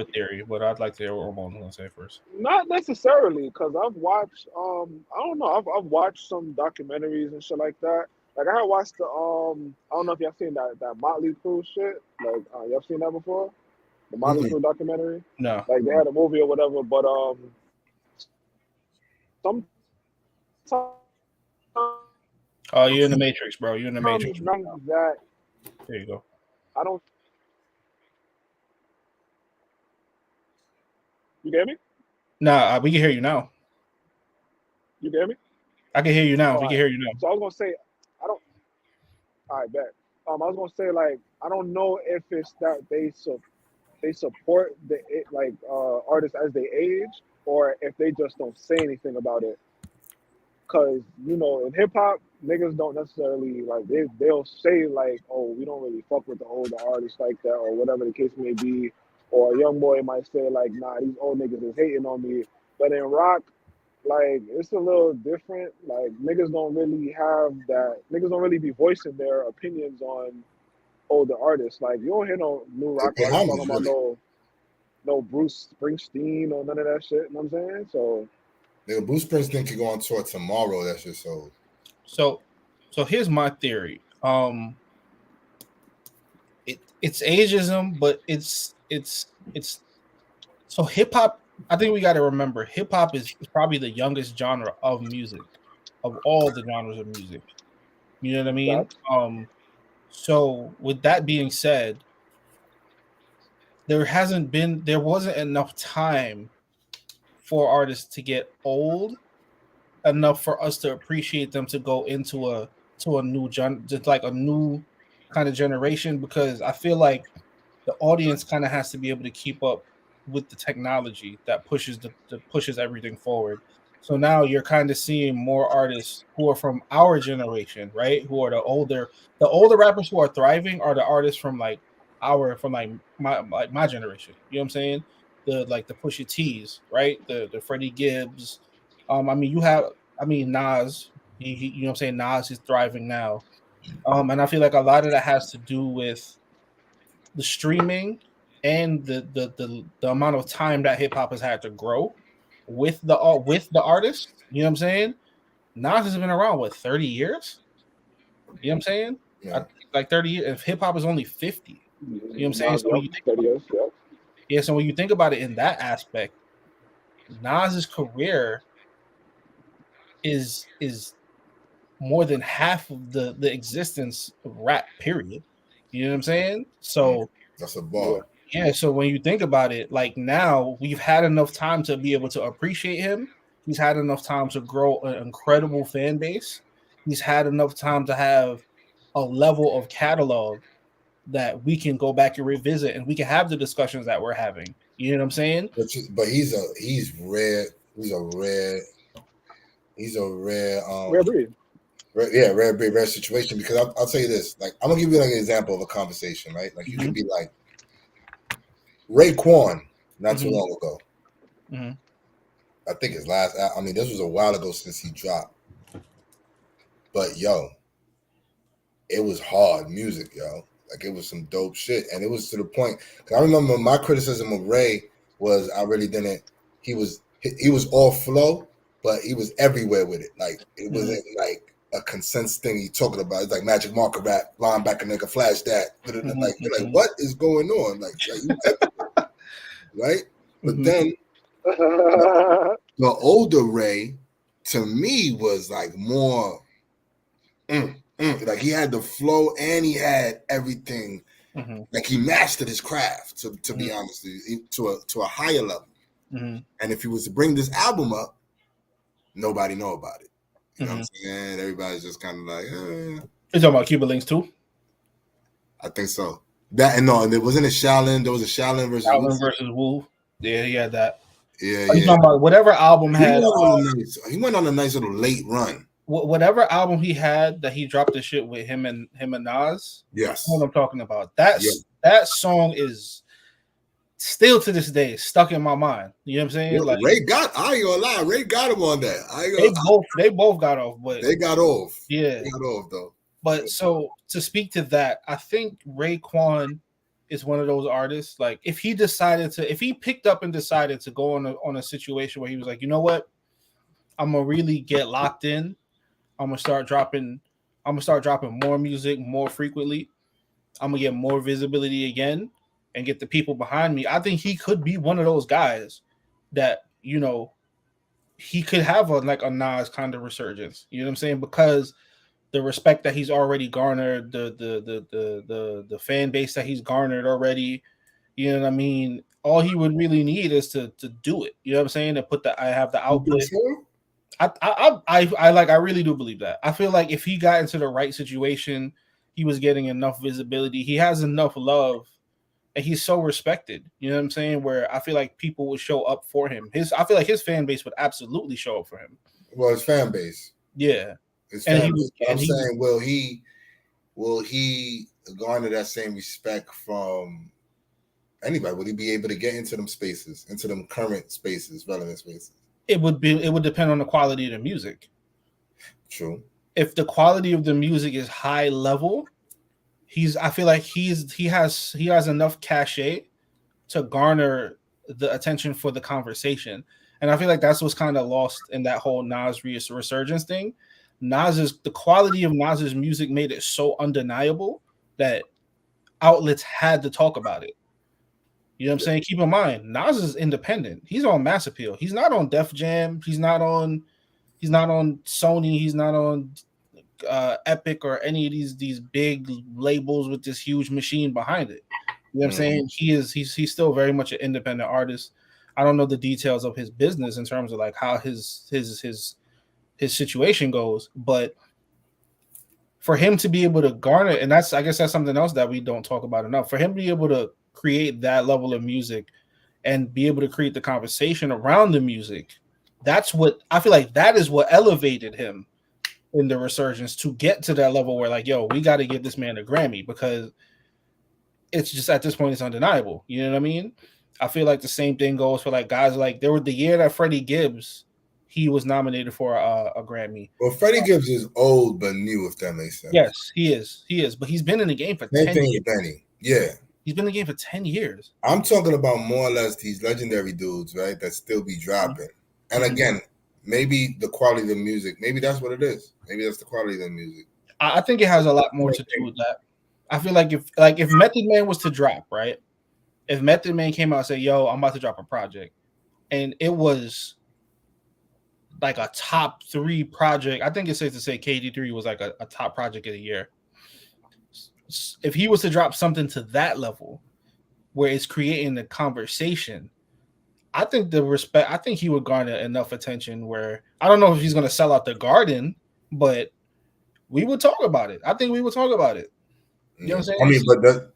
theory, but I'd like to hear what Ramon's gonna say first. Not necessarily, because I've watched I don't know, I've watched some documentaries and shit like that. Like I had watched the I don't know if y'all seen that Motley Crue shit. Like y'all seen that before? The Motley Crue documentary? No. Like they had a movie or whatever, but Oh, you're in the Matrix, bro. You're in the Matrix. That There you go. I don't You get me? Nah, we can hear you now. You get me? I can hear you now. All We right. can hear you now. So I was gonna say, I don't. All right, bet. I was gonna say like I don't know if it's that they support the artists as they age, or if they just don't say anything about it. Cause in hip hop, niggas don't necessarily like they'll say like, oh, we don't really fuck with the older artists like that, or whatever the case may be. Or a young boy might say like, nah, these old niggas is hating on me. But in rock, like it's a little different. Like niggas don't really have that. Niggas don't really be voicing their opinions on older artists. Like you don't hear no new They rock pay artists homage, talking about really. no Bruce Springsteen or none of that shit. You know what I'm saying? So Nigga, Bruce Springsteen could go on tour tomorrow. That's just so. So here's my theory. It's ageism, but it's so hip hop. I think we got to remember hip hop is probably the youngest genre of music, of all the genres of music. You know what I mean? Facts. So with that being said, there wasn't enough time for artists to get old enough for us to appreciate them to go into a new just like a new kind of generation, because I feel like the audience kind of has to be able to keep up with the technology that pushes everything forward. So now you're kind of seeing more artists who are from our generation, right? Who are the older rappers who are thriving are the artists from like my generation. You know what I'm saying? The Pusha T's, right? The Freddie Gibbs. Nas. You know what I'm saying? Nas is thriving now. And I feel like a lot of that has to do with the streaming and the amount of time that hip hop has had to grow with the artist. You know what I'm saying? Nas has been around 30 years. You know what I'm saying? Yeah. Like 30 years. If hip hop is only 50, you know what I'm saying? So when you think 30 years, yeah. so when you think about it in that aspect, Nas's career is more than half of the existence of rap. Period. You know what I'm saying? So That's a bar. yeah, so when you think about it, like now we've had enough time to be able to appreciate him. He's had enough time to grow an incredible fan base. He's had enough time to have a level of catalog that we can go back and revisit, and we can have the discussions that we're having. You know what I'm saying? But he's rare. He's a rare Rare breed. rare situation, because I'll tell you this. Like, I'm gonna give you like an example of a conversation, right? Like you could be like Raekwon not too long ago. Mm-hmm. I think his last. I mean, this was a while ago since he dropped. But yo, it was hard music, yo. Like it was some dope shit, and it was to the point. Cause I remember my criticism of Ray was I really didn't. He was all flow, but he was everywhere with it. Like it wasn't like a consensus thing he talking about. It's like Magic Marker rap, linebacker nigga, flash that. Like you're like, what is going on? Like right? But then the older Ray, to me, was like more. Like he had the flow and he had everything. Like he mastered his craft. To be honest, to a higher level. And if he was to bring this album up, nobody know about it. You know what I'm saying? Everybody's just kind of like, You talking about Cuba Links too? I think so. That and no, and there wasn't a Shaolin. There was a Shaolin versus Wu. Yeah, he had that. Yeah, you talking about whatever album had. He went on a nice little late run. Whatever album he had that he dropped the shit with him and Nas. Yes, that's what I'm talking about. That song is still to this day stuck in my mind. You know what I'm saying? Like Ray got. I ain't gonna lie. Ray got him on that. They both got off, but they got off. Yeah, they got off though. But so to speak to that, I think Raekwon is one of those artists. Like if he picked up and decided to go on a situation where he was like, you know what, I'm gonna really get locked in. I'm gonna start dropping more music more frequently. I'm gonna get more visibility again and get the people behind me. I think he could be one of those guys that, you know, he could have a Nas kind of resurgence. You know what I'm saying? Because the respect that he's already garnered, the fan base that he's garnered already, you know what I mean? all he would really need is to do it. You know what I'm saying? To put I have the output. I really do believe that. I feel like if he got into the right situation, he was getting enough visibility. He has enough love, and he's so respected. You know what I'm saying? Where I feel like people would show up for him. I feel like his fan base would absolutely show up for him. Well, his fan base. Yeah. His fan base. I'm saying, will he garner that same respect from anybody? Would he be able to get into them spaces, into them current spaces, relevant spaces? It would depend on the quality of the music. True. If the quality of the music is high level, I feel like he has enough cachet to garner the attention for the conversation. And I feel like that's what's kind of lost in that whole Nas resurgence thing. The quality of Nas's music made it so undeniable that outlets had to talk about it. You know what I'm saying? Keep in mind, Nas is independent. He's on Mass Appeal. He's not on Def Jam. He's not on Sony. He's not on Epic or any of these big labels with this huge machine behind it. You know what I'm saying? He's still very much an independent artist. I don't know the details of his business in terms of like how his situation goes, but for him to be able to garner, and I guess that's something else that we don't talk about enough. For him to be able to create that level of music and be able to create the conversation around the music, that's what I feel like that is what elevated him in the resurgence to get to that level where like, yo, we got to give this man a Grammy, because it's just at this point it's undeniable. You know what I mean? I feel like the same thing goes for like guys like there were the year that Freddie Gibbs, he was nominated for a Grammy. Well, Freddie Gibbs is old but new, if that makes sense. Yes, he is, but he's been in the game for 10 years. Benny. Yeah. He's been in the game for 10 years. I'm talking about more or less these legendary dudes, right, that still be dropping. Mm-hmm. And again, maybe the quality of the music, maybe that's what it is. Maybe that's the quality of the music. I think it has a lot more to do with that. I feel like if Method Man was to drop, right? If Method Man came out and said, yo, I'm about to drop a project, and it was like a top 3 project, I think it's safe to say KD3 was like a top project of the year. If he was to drop something to that level where it's creating the conversation, I think he would garner enough attention where I don't know if he's going to sell out the Garden, but we would talk about it. I think we would talk about it. You know what I'm saying? I mean,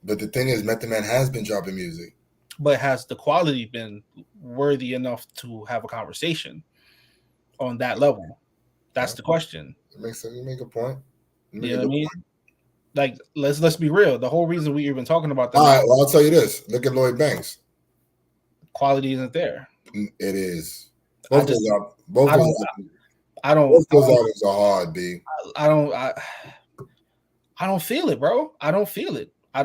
but the thing is, Method Man has been dropping music. But has the quality been worthy enough to have a conversation on that level? That's the question. It makes sense. You make a point. You know what I mean? Like, let's be real. The whole reason we even talking about that. All right, well, I'll tell you this. Look at Lloyd Banks. Quality isn't there. It is. Both those albums are hard, B. I don't feel it, bro. I don't feel it. I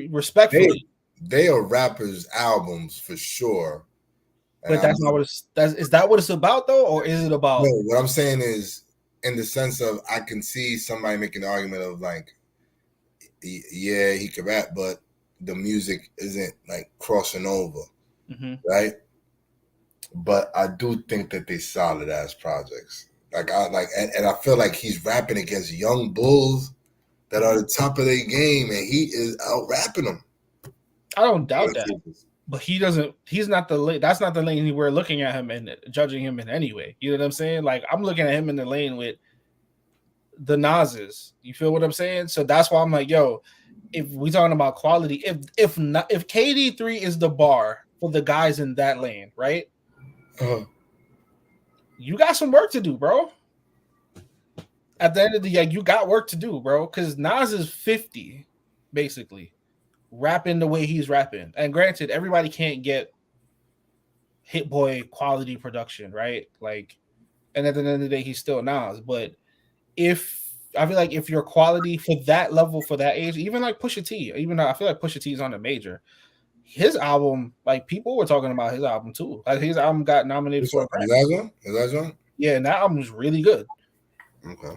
respectfully. They are rappers' albums for sure. But that's not what is that what it's about though, or is it about? No, what I'm saying is in the sense of I can see somebody making the argument of like, yeah, he can rap, but the music isn't like crossing over, right? But I do think that they solid ass projects. And I feel like he's rapping against young bulls that are the top of their game, and he is out rapping them. I don't doubt that, but he doesn't. He's not the lane. That's not the lane we're looking at him and judging him in anyway. You know what I'm saying? Like I'm looking at him in the lane with the Nas's. You feel what I'm saying? So that's why I'm like, yo, if we talking about quality, if KD3 is the bar for the guys in that lane, right? You got some work to do, bro. At the end of the day, you got work to do, bro. Because Nas is 50, basically, rapping the way he's rapping. And granted, everybody can't get Hit Boy quality production, right? Like, and at the end of the day, he's still Nas. But I feel like if your quality for that level, for that age, even like Pusha T, even though I feel like Pusha T is on a major, his album, like people were talking about his album too. Like his album got nominated for a Grammy. Is that one? Yeah, and that album was really good. Okay.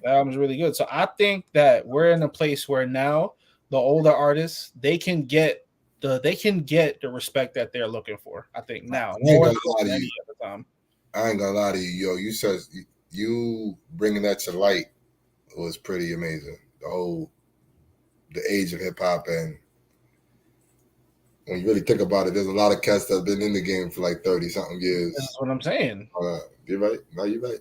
That album's really good. So I think that we're in a place where now the older artists, they can get the respect that they're looking for. I think now more than any other time. I ain't gonna lie to you, yo. You said you bringing that to light was pretty amazing. The age of hip hop, and when you really think about it, there's a lot of cats that have been in the game for like 30 something years. That's what I'm saying. You're right. No, you're right.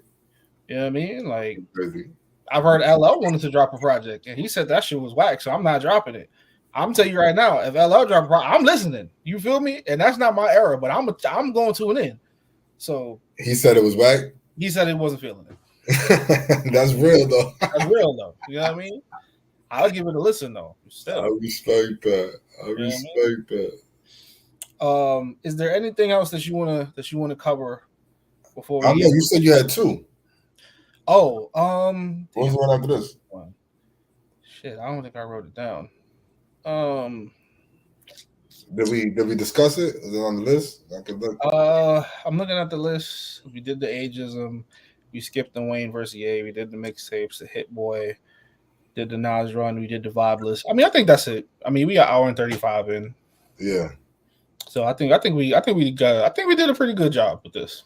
You know what I mean? Like, Crazy. I've heard LL wanted to drop a project, and he said that shit was whack, so I'm not dropping it. I'm telling you right now, if LL drop a project, I'm listening. You feel me? And that's not my era, but I'm going to an end. So he said it was whack. He said he wasn't feeling it. That's real though. That's real though. You know what I mean? I'll give it a listen though. Still. I respect that. I respect that. Is there anything else that you wanna cover before we? I know you said you had two. Oh, what was the one after this? Shit, I don't think I wrote it down. Did we discuss it? Is it on the list? I could look. I'm looking at the list. We did the ageism. We skipped the Wayne versus Ye. We did the mixtapes, the Hit Boy. Did the Nas run. We did the vibe list. I mean, I think that's it. I mean, we got hour and 35 in. Yeah. So I think we did a pretty good job with this.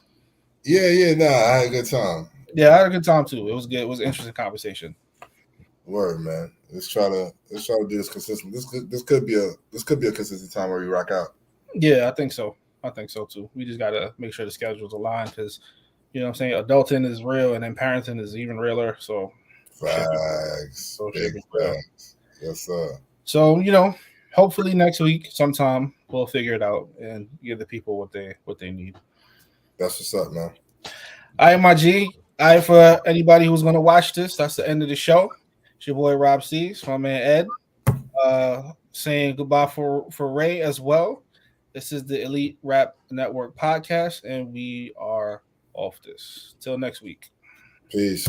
Yeah. Nah, I had a good time. Yeah, I had a good time too. It was good. It was an interesting conversation. Word, man. Let's try to do this consistent. This could be a consistent time where we rock out. Yeah, I think so. I think so too. We just gotta make sure the schedules align because you know what I'm saying, adulting is real and then parenting is even realer. So facts. Big facts. Yes, sir. So, you know, hopefully next week sometime we'll figure it out and give the people what they need. That's what's up, man. All right, my G. All right, for anybody who's gonna watch this, that's the end of the show. It's your boy Rob Steves, my man Ed. Saying goodbye for Ray as well. This is the Elite Rap Network podcast, and we are off this. Till next week. Peace.